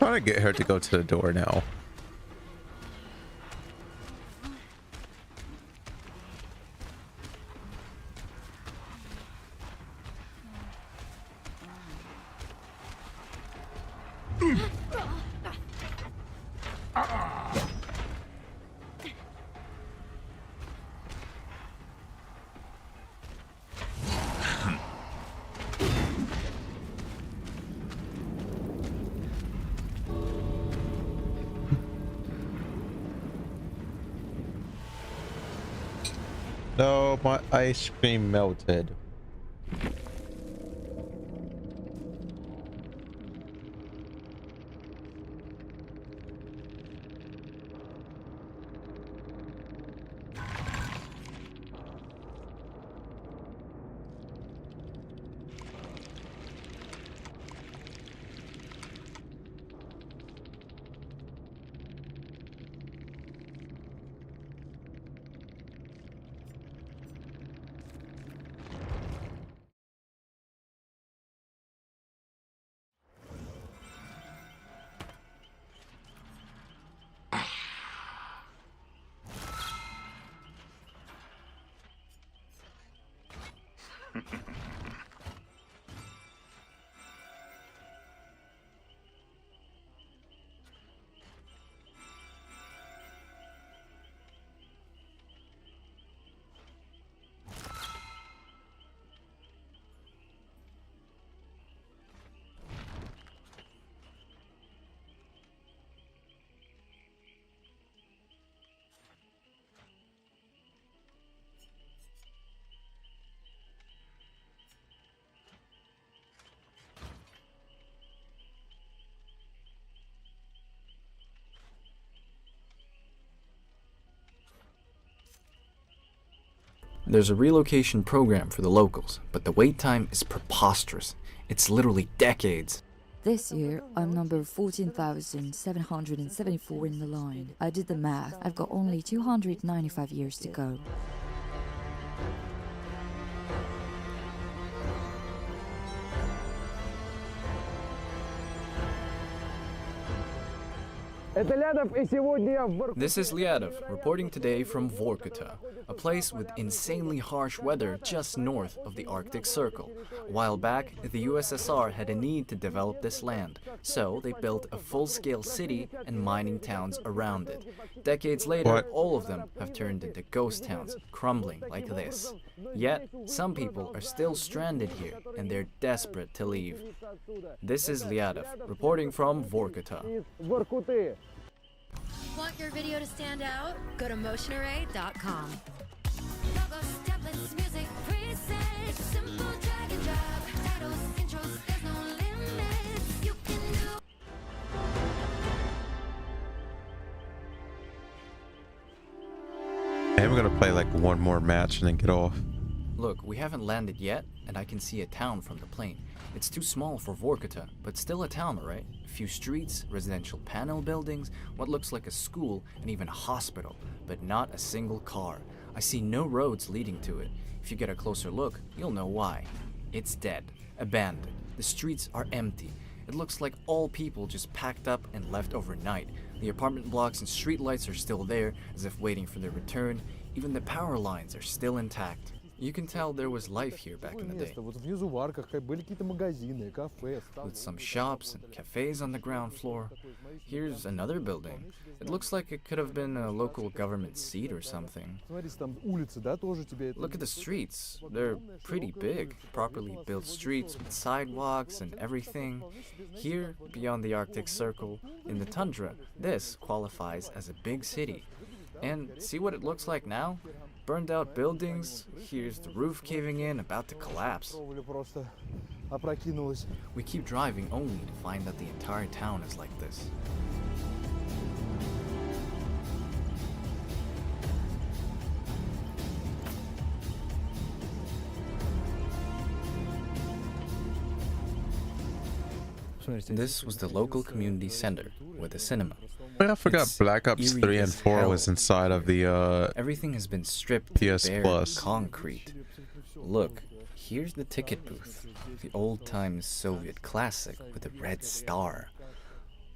trying to get her to go to the door now. No, my ice cream melted. There's a relocation program for the locals, but the wait time is preposterous. It's literally decades. This year, I'm number 14,774 in the line. I did the math. I've got only 295 years to go. This is Lyadov, reporting today from Vorkuta, a place with insanely harsh weather just north of the Arctic Circle. A while back, the USSR had a need to develop this land, so they built a full-scale city and mining towns around it. Decades later, all of them have turned into ghost towns, crumbling like this. Yet, some people are still stranded here, and they're desperate to leave. This is Lyadov, reporting from Vorkuta. Want your video to stand out? Go to motionarray.com. And we're gonna play like one more match and then get off. Look, we haven't landed yet, and I can see a town from the plane. It's too small for Vorkuta, but still a town, right? A few streets, residential panel buildings, what looks like a school, and even a hospital, but not a single car. I see no roads leading to it. If you get a closer look, you'll know why. It's dead, abandoned. The streets are empty. It looks like all people just packed up and left overnight. The apartment blocks and street lights are still there, as if waiting for their return. Even the power lines are still intact. You can tell there was life here back in the day. With some shops and cafes on the ground floor. Here's another building. It looks like it could have been a local government seat or something. Look at the streets. They're pretty big. Properly built streets with sidewalks and everything. Here, beyond the Arctic Circle, in the tundra, this qualifies as a big city. And see what it looks like now? Burned out buildings, here's the roof caving in, about to collapse. We keep driving only to find that the entire town is like this. This was the local community center with a cinema. I forgot Black Ops 3 and 4 was inside of the Everything has been stripped PS bare Plus. concrete. Look, here's the ticket booth. The old-time Soviet classic with a red star.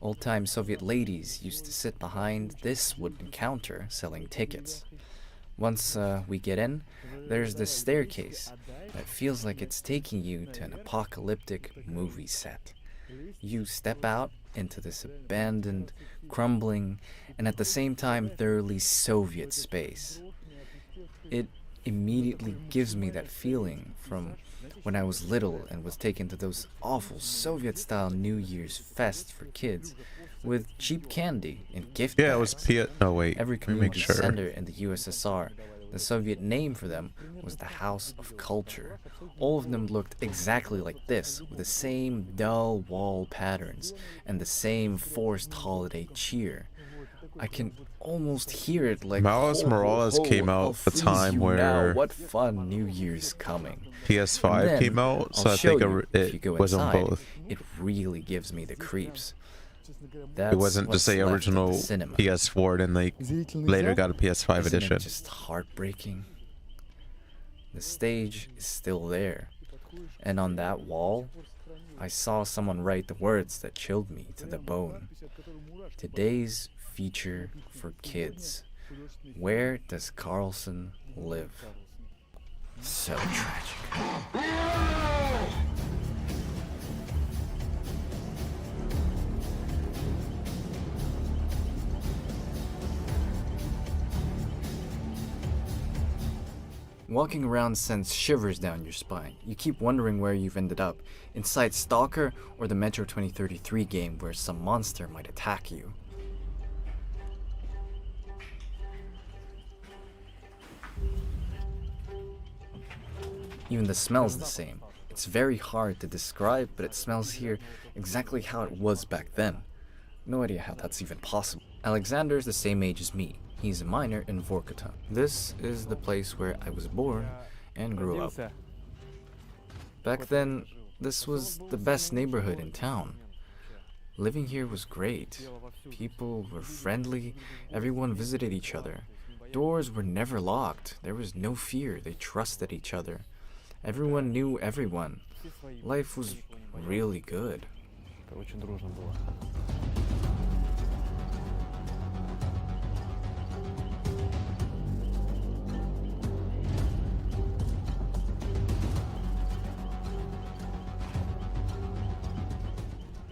Old-time Soviet ladies used to sit behind this wooden counter selling tickets. Once we get in, there's this staircase that feels like it's taking you to an apocalyptic movie set. You step out into this abandoned, crumbling, and at the same time thoroughly Soviet space. It immediately gives me that feeling from when I was little and was taken to those awful Soviet-style New Year's fests for kids with cheap candy and gift bags. Yeah, it was No, wait. Every Let me make community sure. center in the USSR, the Soviet name for them was the House of Culture. All of them looked exactly like this, with the same dull wall patterns and the same forced holiday cheer. I can almost hear it like Miles "Ho, ho, Morales ho, came I'll out the freeze time you where now. What fun, New Year's coming." PS5 And then, came out, so I'll I show think you, if you it go was on inside, both. It really gives me the creeps. It That's wasn't just what's the left of original the cinema. PS4, and like later got a PS5 Isn't edition. it just heartbreaking? The stage is still there, and on that wall, I saw someone write the words that chilled me to the bone. Today's feature for kids. Where does Carlson live? So tragic. Walking around sends shivers down your spine. You keep wondering where you've ended up, inside Stalker or the Metro 2033 game where some monster might attack you. Even the smell's the same. It's very hard to describe, but it smells here exactly how it was back then. No idea how that's even possible. Alexander's the same age as me. He's a minor in Vorkuta. This is the place where I was born and grew up. Back then, this was the best neighborhood in town. Living here was great. People were friendly, everyone visited each other. Doors were never locked, there was no fear, they trusted each other. Everyone knew everyone. Life was really good.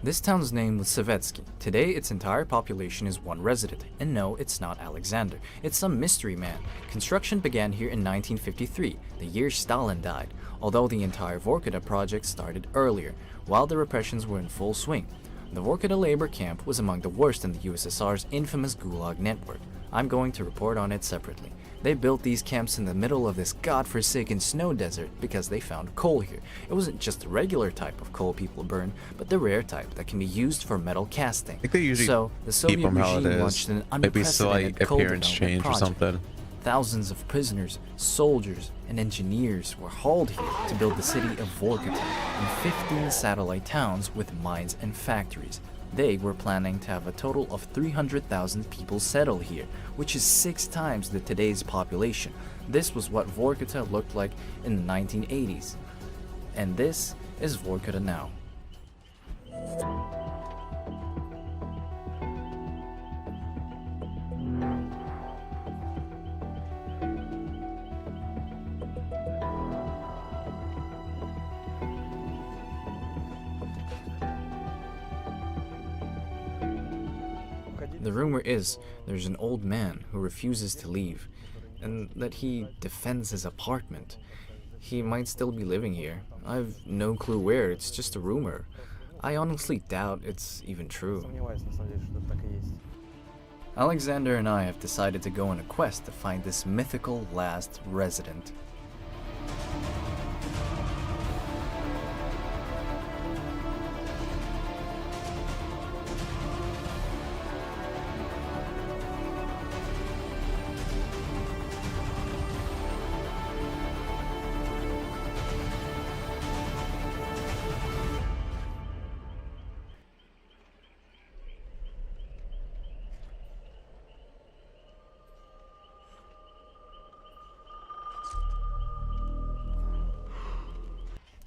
This town's name was Savetsky. Today, its entire population is one resident. And no, it's not Alexander. It's some mystery man. Construction began here in 1953, the year Stalin died, although the entire Vorkuta project started earlier, while the repressions were in full swing. The Vorkuta labor camp was among the worst in the USSR's infamous Gulag network. I'm going to report on it separately. They built these camps in the middle of this godforsaken snow desert because they found coal here. It wasn't just the regular type of coal people burn, but the rare type that can be used for metal casting. I think they usually So the Soviet keep them how it regime is. launched an Maybe unprecedented slight coal appearance development change or project. something. Thousands of prisoners, soldiers, and engineers were hauled here to build the city of Vorkuta and 15 satellite towns with mines and factories. They were planning to have a total of 300,000 people settle here, which is 6 times today's population. This was what Vorkuta looked like in the 1980s. And this is Vorkuta now. The rumor is there's an old man who refuses to leave, and that he defends his apartment. He might still be living here. I've no clue where, it's just a rumor. I honestly doubt it's even true. Alexander and I have decided to go on a quest to find this mythical last resident.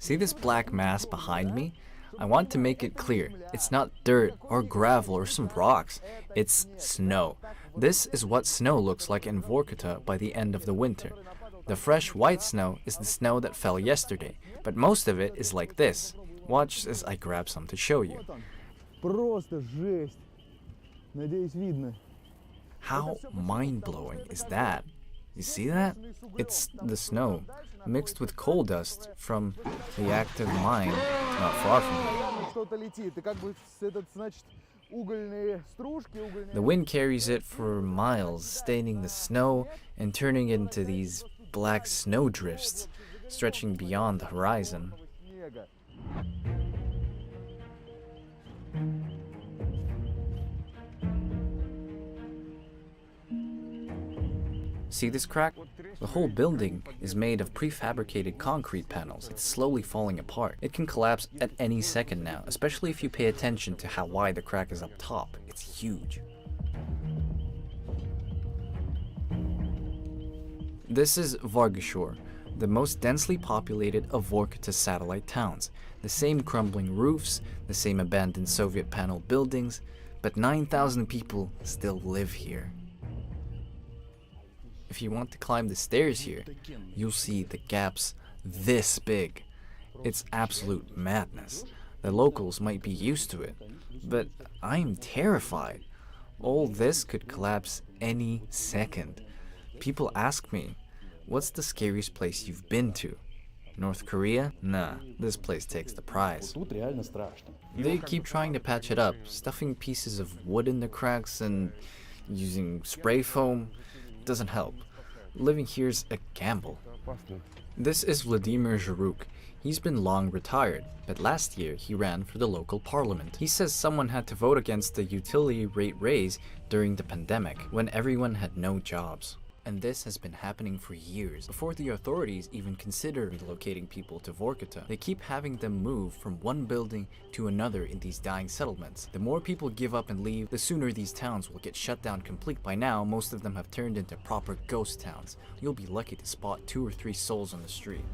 See this black mass behind me? I want to make it clear, it's not dirt or gravel or some rocks, it's snow. This is what snow looks like in Vorkuta by the end of the winter. The fresh white snow is the snow that fell yesterday, but most of it is like this. Watch as I grab some to show you. How mind-blowing is that? You see that? It's the snow, mixed with coal dust from the active mine not far from here. The wind carries it for miles, staining the snow and turning it into these black snow drifts, stretching beyond the horizon. See this crack? The whole building is made of prefabricated concrete panels. It's slowly falling apart. It can collapse at any second now, especially if you pay attention to how wide the crack is up top. It's huge. This is Vargashore, the most densely populated of Vorkuta's satellite towns. The same crumbling roofs, the same abandoned Soviet panel buildings, but 9,000 people still live here. If you want to climb the stairs here, you'll see the gaps this big. It's absolute madness. The locals might be used to it, but I'm terrified. All this could collapse any second. People ask me, what's the scariest place you've been to? North Korea? Nah, this place takes the prize. They keep trying to patch it up, stuffing pieces of wood in the cracks and using spray foam. Doesn't help. Living here's a gamble. This is Vladimir Zhuruk. He's been long retired, but last year he ran for the local parliament. He says someone had to vote against the utility rate raise during the pandemic, when everyone had no jobs. And this has been happening for years, before the authorities even consider relocating people to Vorkuta. They keep having them move from one building to another in these dying settlements. The more people give up and leave, the sooner these towns will get shut down complete. By now, most of them have turned into proper ghost towns. You'll be lucky to spot 2 or 3 souls on the street.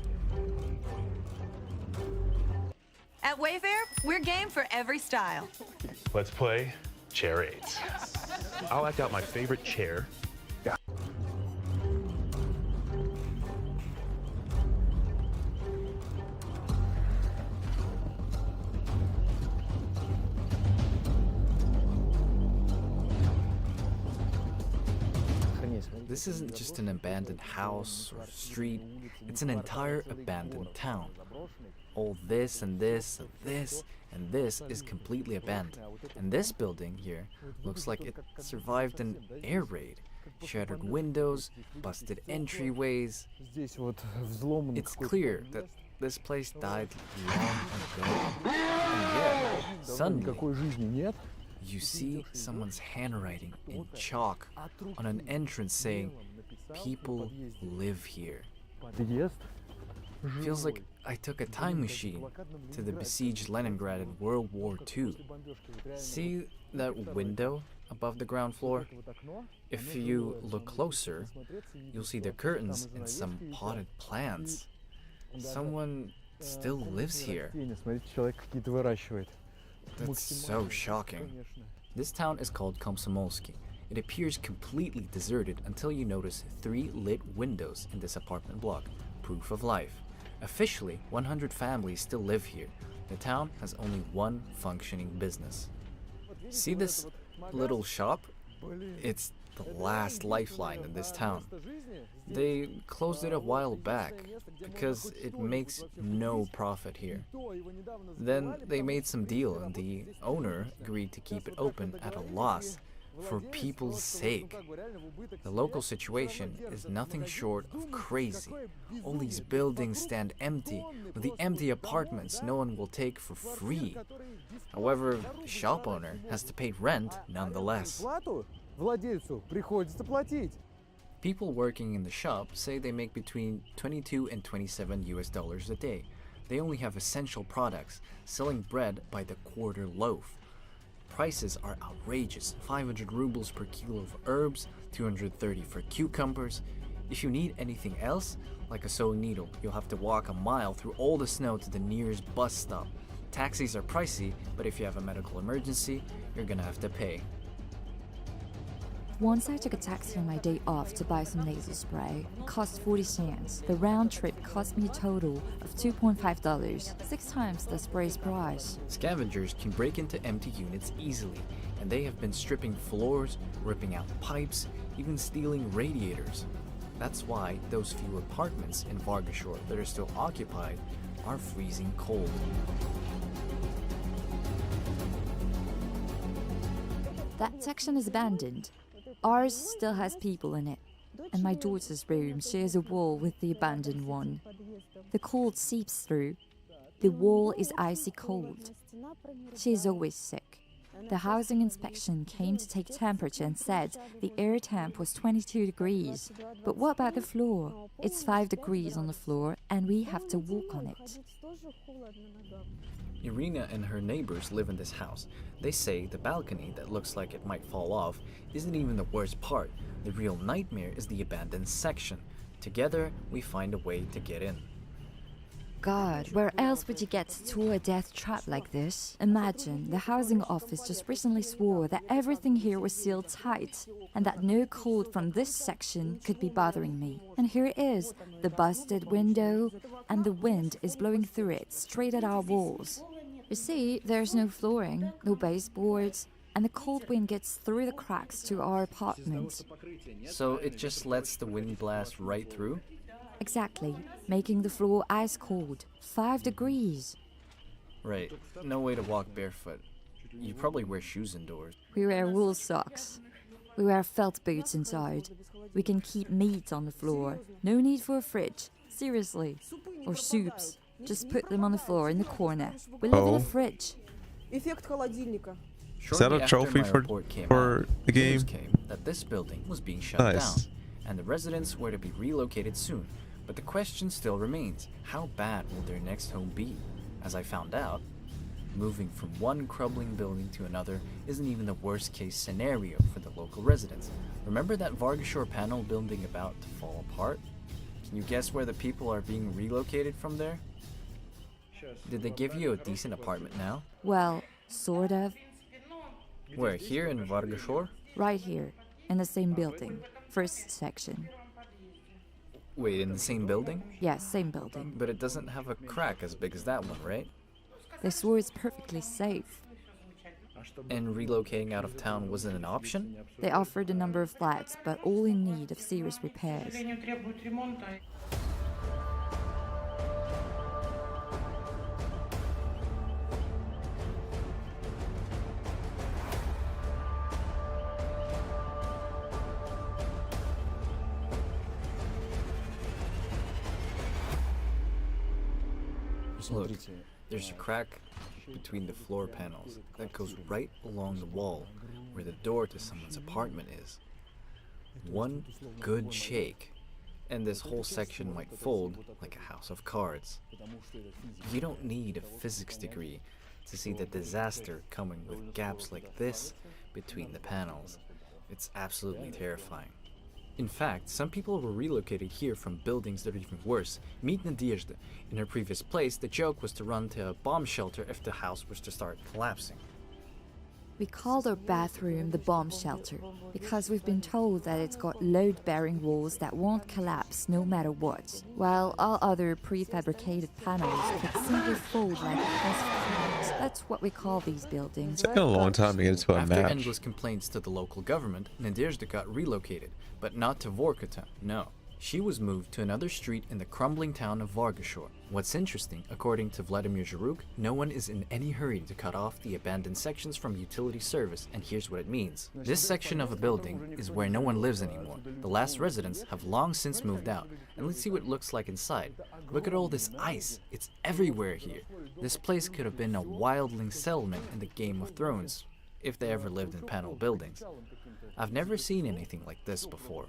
At Wayfair, we're game for every style. Let's play chair 8. I'll act out my favorite chair. This isn't just an abandoned house or street, it's an entire abandoned town. All this and this and this and this is completely abandoned. And this building here looks like it survived an air raid. Shattered windows, busted entryways. It's clear that this place died long ago. And yet, suddenly, you see someone's handwriting in chalk on an entrance saying, "People live here." Feels like I took a time machine to the besieged Leningrad in World War II. See that window above the ground floor? If you look closer, you'll see the curtains and some potted plants. Someone still lives here. That's so shocking. This town is called Komsomolsky. It appears completely deserted until you notice 3 lit windows in this apartment block. Proof of life. Officially, 100 families still live here. The town has only one functioning business. See this little shop? It's the last lifeline in this town. They closed it a while back because it makes no profit here. Then they made some deal and the owner agreed to keep it open at a loss for people's sake. The local situation is nothing short of crazy. All these buildings stand empty, with the empty apartments no one will take for free. However, the shop owner has to pay rent nonetheless. People working in the shop say they make between $22 and $27 a day. They only have essential products, selling bread by the quarter loaf. Prices are outrageous, 500 rubles per kilo of herbs, 230 for cucumbers. If you need anything else, like a sewing needle, you'll have to walk a mile through all the snow to the nearest bus stop. Taxis are pricey, but if you have a medical emergency, you're gonna have to pay. Once I took a taxi on my day off to buy some nasal spray. It cost 40 cents. The round trip cost me a total of $2.5, 6 times the spray's price. Scavengers can break into empty units easily, and they have been stripping floors, ripping out pipes, even stealing radiators. That's why those few apartments in Vargashore that are still occupied are freezing cold. That section is abandoned. Ours still has people in it, and my daughter's room shares a wall with the abandoned one. The cold seeps through. The wall is icy cold. She is always sick. The housing inspection came to take temperature and said the air temp was 22 degrees. But what about the floor? It's 5 degrees on the floor, and we have to walk on it. Irina and her neighbors live in this house. They say the balcony that looks like it might fall off isn't even the worst part. The real nightmare is the abandoned section. Together, we find a way to get in. God, where else would you get to a death trap like this? Imagine, the housing office just recently swore that everything here was sealed tight and that no cold from this section could be bothering me. And here it is, the busted window, and the wind is blowing through it straight at our walls. You see, there's no flooring, no baseboards, and the cold wind gets through the cracks to our apartment. So it just lets the wind blast right through? Exactly, making the floor ice cold. 5 degrees. Right, no way to walk barefoot. You probably wear shoes indoors. We wear wool socks. We wear felt boots inside. We can keep meat on the floor. No need for a fridge. Seriously. Or soups. Just put them on the floor in the corner. We live in a fridge. Is that a trophy for the game? Came that this building was being shut down, and the residents were to be relocated soon. But the question still remains, how bad will their next home be? As I found out, moving from one crumbling building to another isn't even the worst case scenario for the local residents. Remember that Vargashore panel building about to fall apart? Can you guess where the people are being relocated from there? Did they give you a decent apartment now? Well, sort of. Where, here in Vargashore? Right here, in the same building. First section. Wait, in the same building? Yes, same building. But it doesn't have a crack as big as that one, right? They swore it's perfectly safe. And relocating out of town wasn't an option? They offered a number of flats, but all in need of serious repairs. Look, there's a crack between the floor panels that goes right along the wall where the door to someone's apartment is. One good shake, and this whole section might fold like a house of cards. You don't need a physics degree to see the disaster coming with gaps like this between the panels. It's absolutely terrifying. In fact, some people were relocated here from buildings that are even worse. Meet Nadezhda. In her previous place, the joke was to run to a bomb shelter if the house was to start collapsing. We called our bathroom the bomb shelter because we've been told that it's got load-bearing walls that won't collapse no matter what, while all other prefabricated panels could simply fold like a house of cards. That's what we call these buildings. It's taken a long time to get into a After match. endless complaints to the local government, Nadezhda got relocated, but not to Vorkuta, no. She was moved to another street in the crumbling town of Vargashore. What's interesting, according to Vladimir Zhuruk, no one is in any hurry to cut off the abandoned sections from utility service, and here's what it means. This section of a building is where no one lives anymore. The last residents have long since moved out, and let's see what it looks like inside. Look at all this ice, it's everywhere here. This place could have been a wildling settlement in the Game of Thrones, if they ever lived in panel buildings. I've never seen anything like this before.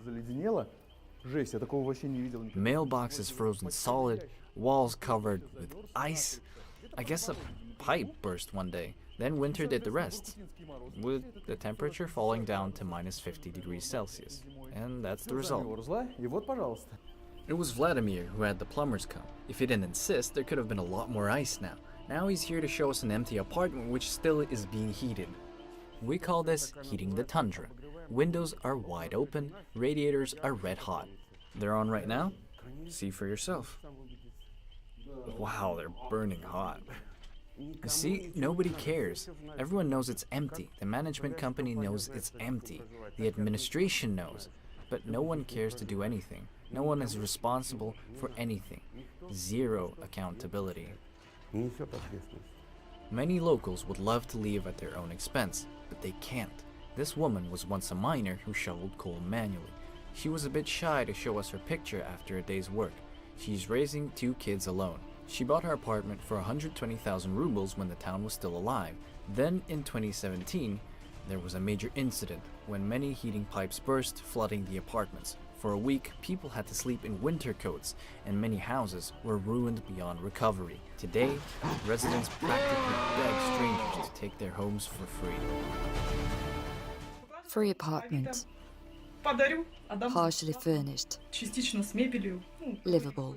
Mailboxes frozen solid, walls covered with ice. I guess a pipe burst one day, then winter did the rest, with the temperature falling down to minus 50 degrees Celsius. And that's the result. It was Vladimir who had the plumbers come. If he didn't insist, there could have been a lot more ice now. Now he's here to show us an empty apartment which still is being heated. We call this heating the tundra. Windows are wide open, radiators are red hot. They're on right now? See for yourself. Wow, they're burning hot. You see, nobody cares. Everyone knows it's empty. The management company knows it's empty. The administration knows. But no one cares to do anything. No one is responsible for anything. Zero accountability. Many locals would love to leave at their own expense, but they can't. This woman was once a miner who shoveled coal manually. She was a bit shy to show us her picture after a day's work. She's raising 2 kids alone. She bought her apartment for 120,000 rubles when the town was still alive. Then in 2017, there was a major incident when many heating pipes burst, flooding the apartments. For a week, people had to sleep in winter coats, and many houses were ruined beyond recovery. Today, residents practically beg strangers to take their homes for free. Free apartment. Partially furnished. Livable.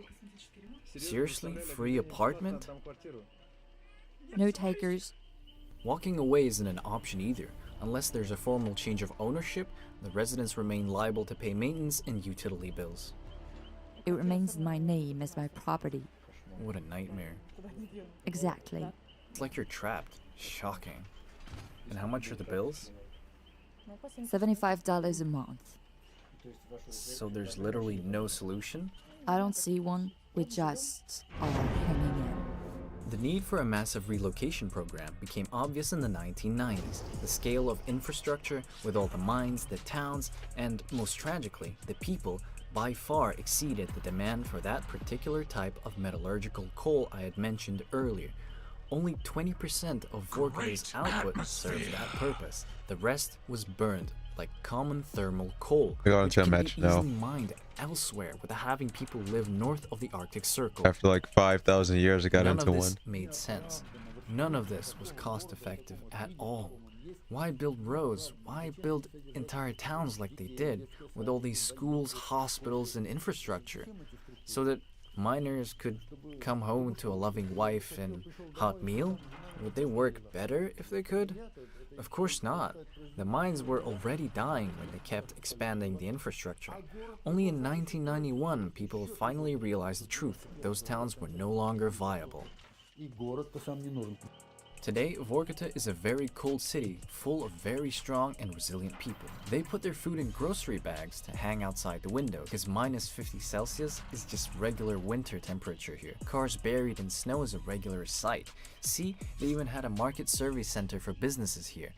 Seriously? Free apartment? No takers. Walking away isn't an option either. Unless there's a formal change of ownership, the residents remain liable to pay maintenance and utility bills. It remains in my name as my property. What a nightmare. Exactly. It's like you're trapped. Shocking. And how much are the bills? $75 a month. So there's literally no solution? I don't see one. We just are hanging in. The need for a massive relocation program became obvious in the 1990s. The scale of infrastructure, with all the mines, the towns, and most tragically, the people, by far exceeded the demand for that particular type of metallurgical coal I had mentioned earlier. Only 20% of Vorkuta's output served that purpose. The rest was burned like common thermal coal, which can be easily mined elsewhere without having people live north of the Arctic Circle. After like 5,000 years, I got None into of this one. made sense. None of this was cost effective at all. Why build roads? Why build entire towns like they did, with all these schools, hospitals, and infrastructure? So that miners could come home to a loving wife and hot meal? Would they work better if they could? Of course not. The mines were already dying when they kept expanding the infrastructure. Only in 1991, people finally realized the truth. Those towns were no longer viable. Today, Vorkuta is a very cold city, full of very strong and resilient people. They put their food in grocery bags to hang outside the window, because minus 50 Celsius is just regular winter temperature here. Cars buried in snow is a regular sight. See, they even had a market service center for businesses here.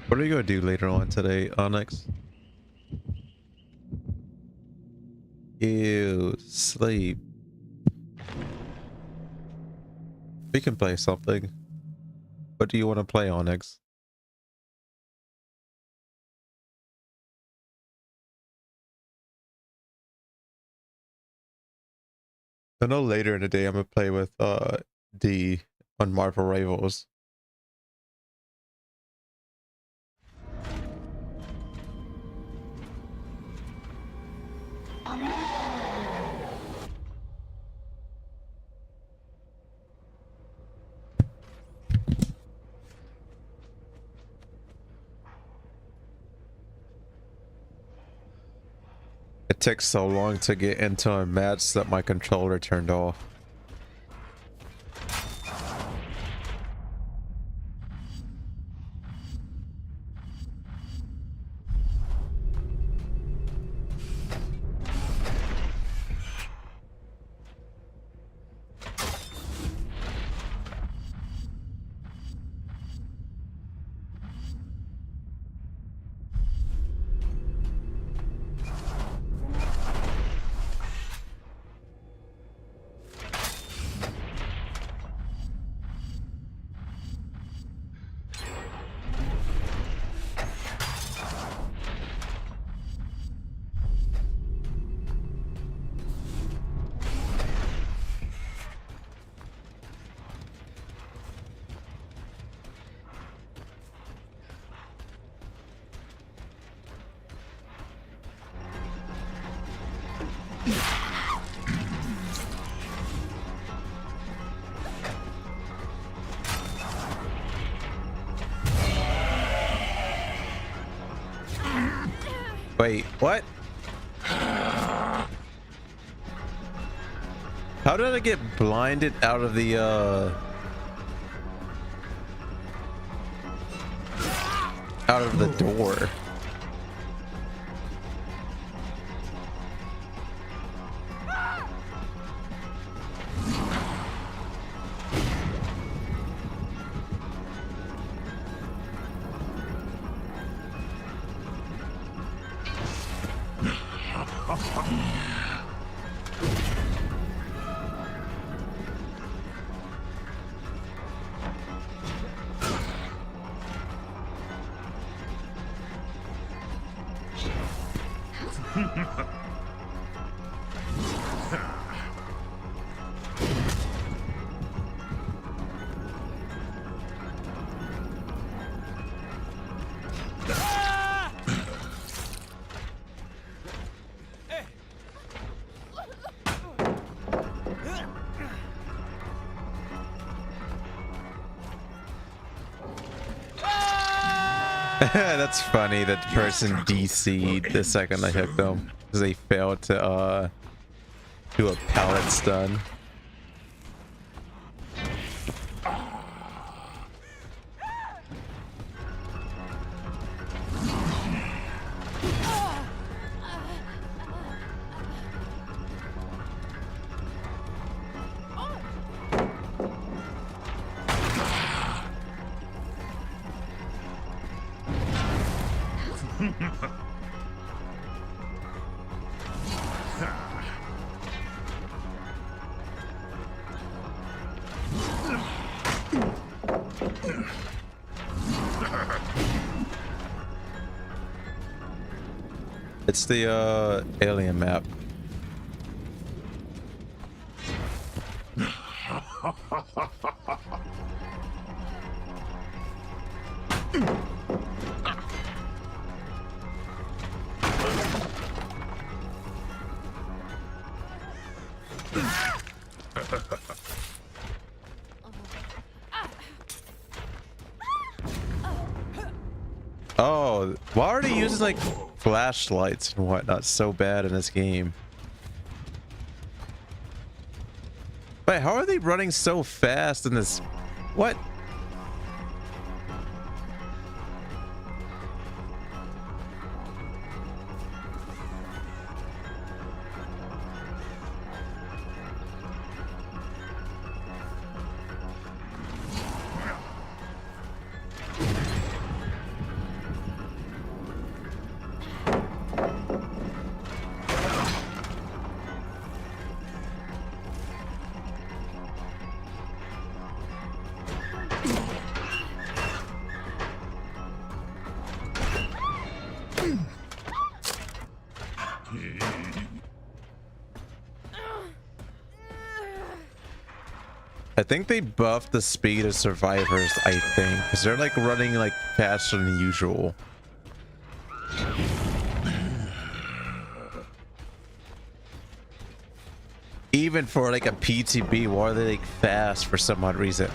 What are you gonna do later on today, Onyx? Ew, sleep. We can play something. What do you want to play, Onyx? I know later in the day I'm gonna play with D on Marvel Rivals. It takes so long to get into a match that my controller turned off. Wait, what? How did I get blinded out of the door? That's funny that the person DC'd the second I hooked them because they failed to do a pallet stun. It's the alien map. Oh, why are they using like flashlights and whatnot so bad in this game? Wait, how are they running so fast in this? What? I think they buffed the speed of survivors, I think, because they're like running like faster than usual. Even for like a PTB, why are they like fast for some odd reason?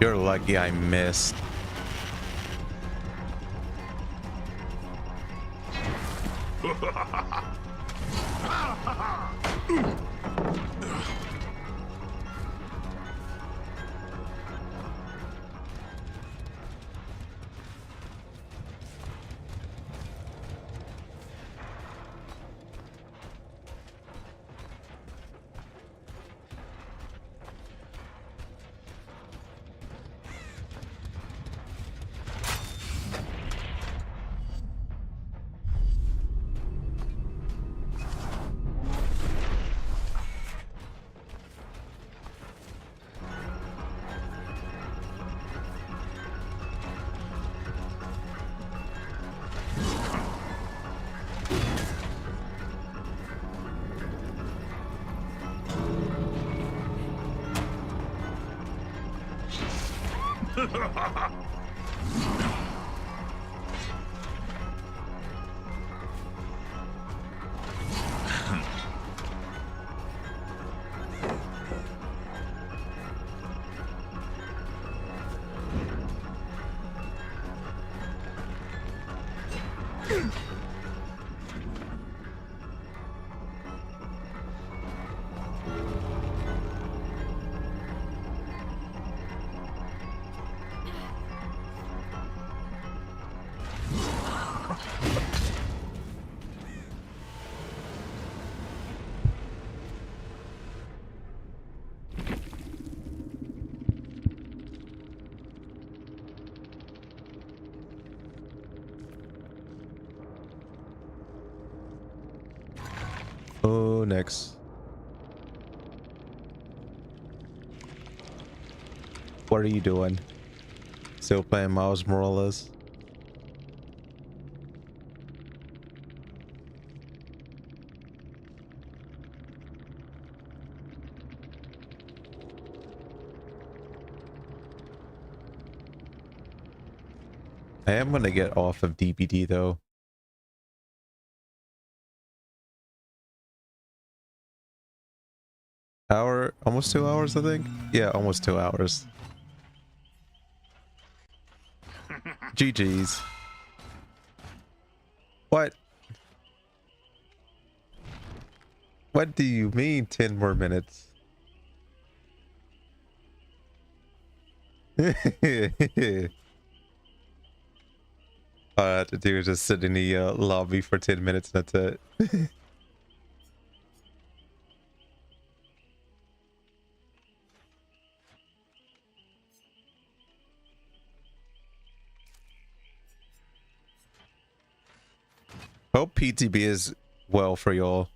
You're lucky I missed. Oh, next. What are you doing? Still playing Miles Morales? I am gonna get off of DBD though. Hour, almost 2 hours, I think. Yeah, almost 2 hours. GG's. What? What do you mean 10 more minutes? All I have to do is just sit in the lobby for 10 minutes, that's it. Hope PTB is well for y'all.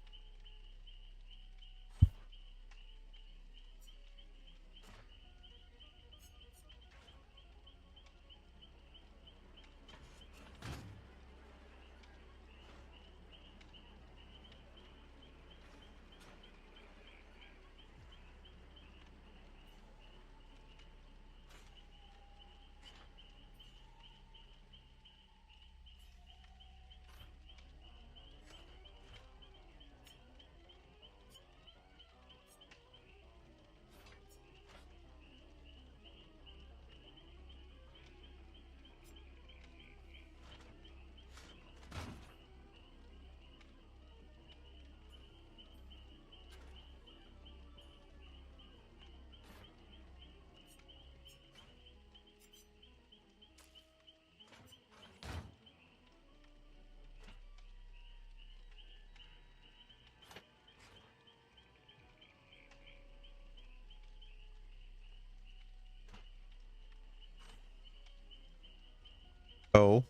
Oh.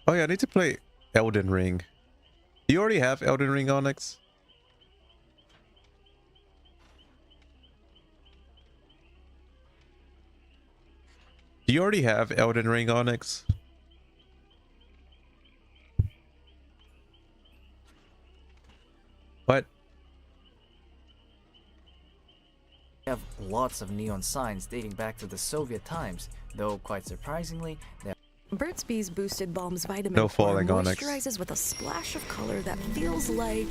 Oh yeah, I need to play Elden Ring. Do you already have Elden Ring, Onyx? Do you already have Elden Ring, Onyx? What? They have lots of neon signs dating back to the Soviet times, though quite surprisingly, they Burt's Bees Boosted Balm's vitamin No core falling on X. moisturizes with a splash of color that feels like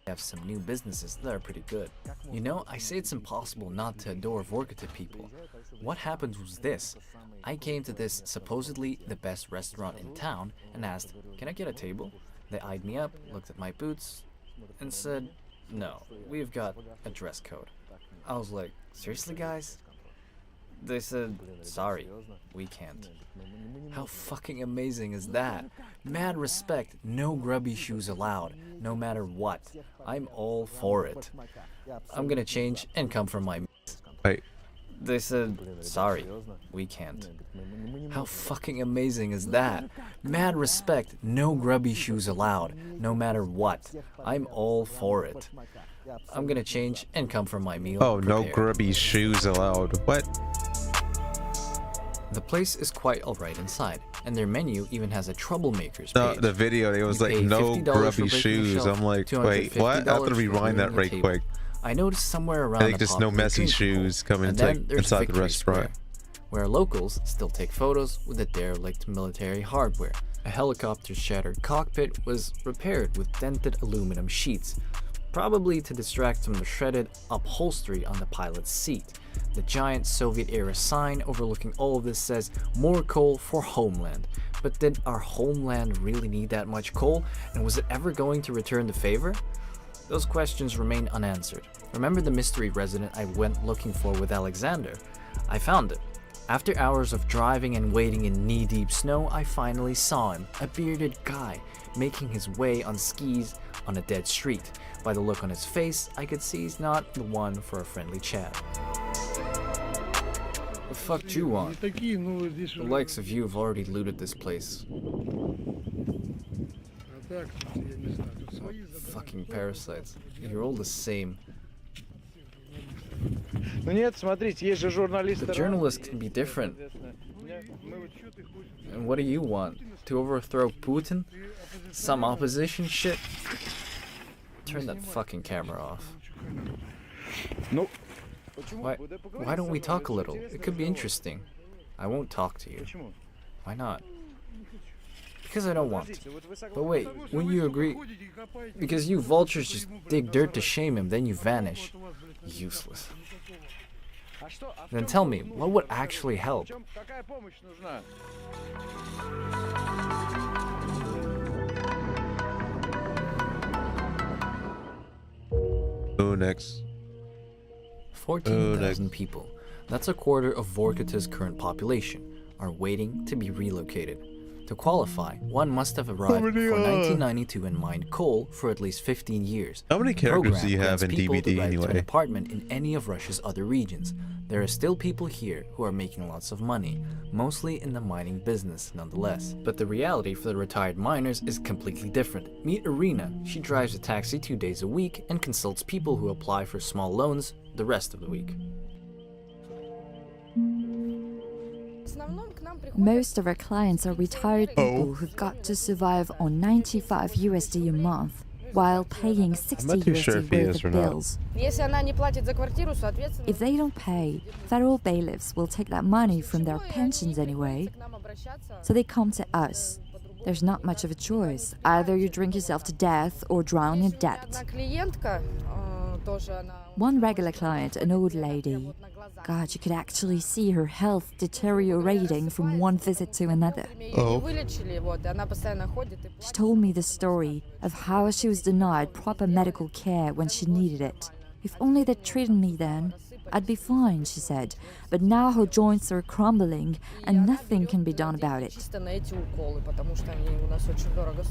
have some new businesses that are pretty good. You know, I say it's impossible not to adore Vorkuta people. What happened was this. I came to this supposedly the best restaurant in town and asked, can I get a table? They eyed me up, looked at my boots, and said, no, we've got a dress code. I was like, seriously guys? They said, sorry, we can't. How fucking amazing is that? Mad respect, no grubby shoes allowed, no matter what. I'm all for it. I'm gonna change and come from my Wait. They said, sorry, we can't. How fucking amazing is that? Mad respect, no grubby shoes allowed, no matter what. I'm all for it. I'm gonna change and come from my meal. Oh, no prepared. grubby shoes allowed. What? The place is quite alright inside, and their menu even has a troublemakers No, page. the video, it was You like pay no $50 for grubby breaking a shoes. shelf, I'm like, wait, what? I have to $250 rewind for that ruining right a table. quick. I noticed somewhere around I think the just no popular messy drinks shoes coming and into, then there's inside the Victory restaurant. Square, where locals still take photos with the derelict military hardware. A helicopter's shattered cockpit was repaired with dented aluminum sheets, probably to distract from the shredded upholstery on the pilot's seat. The giant Soviet-era sign overlooking all of this says, "More coal for homeland." But did our homeland really need that much coal? And was it ever going to return the favor? Those questions remain unanswered. Remember the mystery resident I went looking for with Alexander? I found it. After hours of driving and waiting in knee-deep snow, I finally saw him, a bearded guy, making his way on skis on a dead street. By the look on his face, I could see he's not the one for a friendly chat. The fuck do you want? The likes of you have already looted this place. Fucking parasites. You're all the same. The journalists can be different. And what do you want? To overthrow Putin? Some opposition shit? Turn that fucking camera off. Why don't we talk a little? It could be interesting. I won't talk to you. Why not? Because I don't want to. But wait, when you agree... Because you vultures just dig dirt to shame him, then you vanish. Useless. Then tell me, what would actually help? Who next? 14,000 people, that's a quarter of Vorkuta's current population, are waiting to be relocated. To qualify, one must have arrived before 1992 and mined coal for at least 15 years. How many characters Program do you have grants in people the DBD right to an anyway? apartment in any of Russia's other regions. There are still people here who are making lots of money, mostly in the mining business nonetheless. But the reality for the retired miners is completely different. Meet Irina. She drives a taxi 2 days a week and consults people who apply for small loans the rest of the week. Most of our clients are retired people who've got to survive on 95 USD a month while paying 60 I'm not too sure USD if he worth is of or not. bills. If they don't pay, federal bailiffs will take that money from their pensions anyway. So they come to us. There's not much of a choice. Either you drink yourself to death or drown in debt. One regular client, an old lady, God, you could actually see her health deteriorating from one visit to another. Oh. She told me the story of how she was denied proper medical care when she needed it. If only they'd treated me then, I'd be fine, she said. But now her joints are crumbling and nothing can be done about it.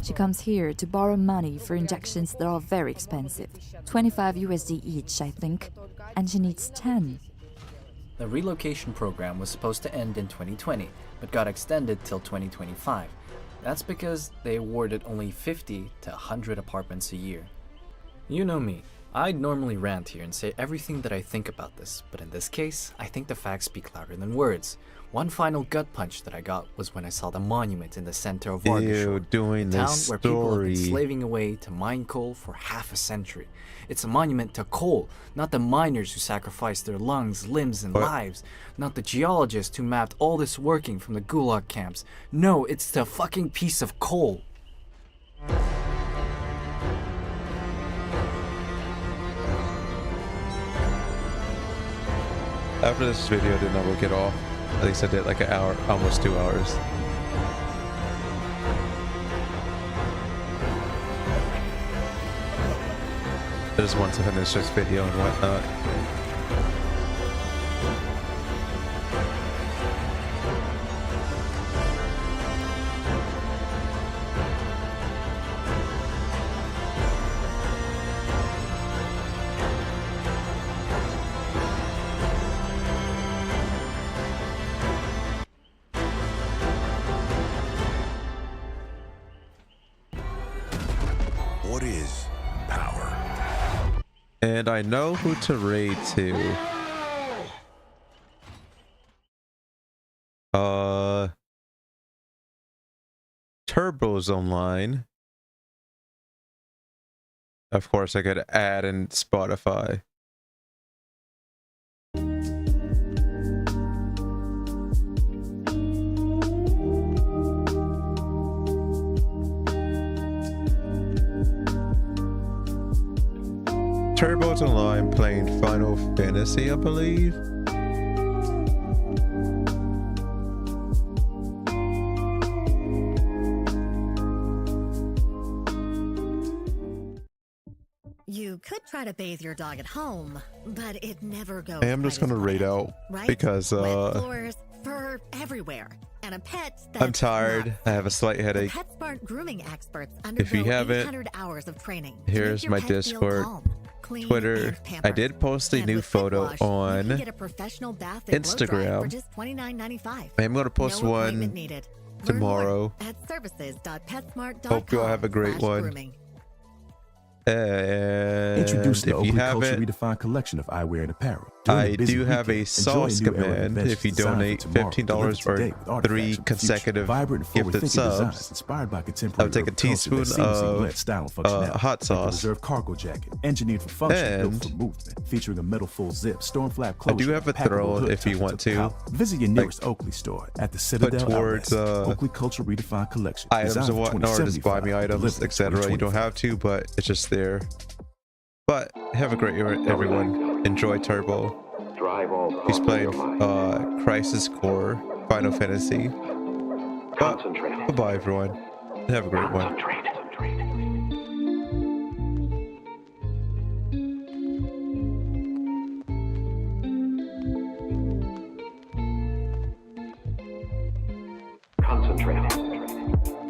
She comes here to borrow money for injections that are very expensive. 25 USD each, I think. And she needs 10. The relocation program was supposed to end in 2020, but got extended till 2025. That's because they awarded only 50 to 100 apartments a year. You know me. I'd normally rant here and say everything that I think about this, but in this case, I think the facts speak louder than words. One final gut punch that I got was when I saw the monument in the center of Vargashore, doing a town this where people have been story. slaving away to mine coal for half a century. It's a monument to coal, not the miners who sacrificed their lungs, limbs, and lives. Not the geologists who mapped all this working from the gulag camps. No, it's the fucking piece of coal. After this video, then I will get off. At least I did like an hour, almost 2 hours. I just want to finish this video and whatnot. What is power? And I know who to raid to. Turbo's online. Of course, I could add in Spotify. Turbo's online playing Final Fantasy, I believe. You could try to bathe your dog at home, but it never goes. I am just gonna raid out right? because Wet floors, fur everywhere, and a pet that's I'm tired. not. I have a slight headache. PetSmart grooming experts If you undergo haven't, 800 hours of training. to here's make your my pet feel Discord, calm, clean, Twitter. and pampered. I did post a And new with Fit photo Wash, you can on get a professional bath and blow dry Instagram. for just $29.95. I am gonna post No one appointment needed. Learn tomorrow. more at services.petsmart.com. Hope you all have a great one. /grooming. And Introduce the if you Oakley Culture haven't, Redefined collection of eyewear and apparel. During I the busy do have a weekend, enjoy sauce new era command inventions if you designed for donate tomorrow, $15 delivered or today with artifacts 3 from the future. consecutive Vibrant and gifted forward-thinking designs subs. inspired by I'll contemporary take a urban culture that teaspoon seamlessly of blends style and functionality. hot Like the sauce. reserve cargo jacket, engineered for function, built And for movement, featuring a metal full zip, storm flap I closure, do have a packable throne hood if you tucked want into the to. pallet. Visit your nearest Oakley store at the Put Citadel towards Outlets. Oakley Culture Redefined collection. items designed and for whatnot, or just buy me 2075, items, delivered etc. You don't 2025. have to, but it's just there. But have a great year, everyone. Enjoy Turbo. He's playing Crisis Core, Final Fantasy. But bye-bye, everyone. Have a great one. Concentrate.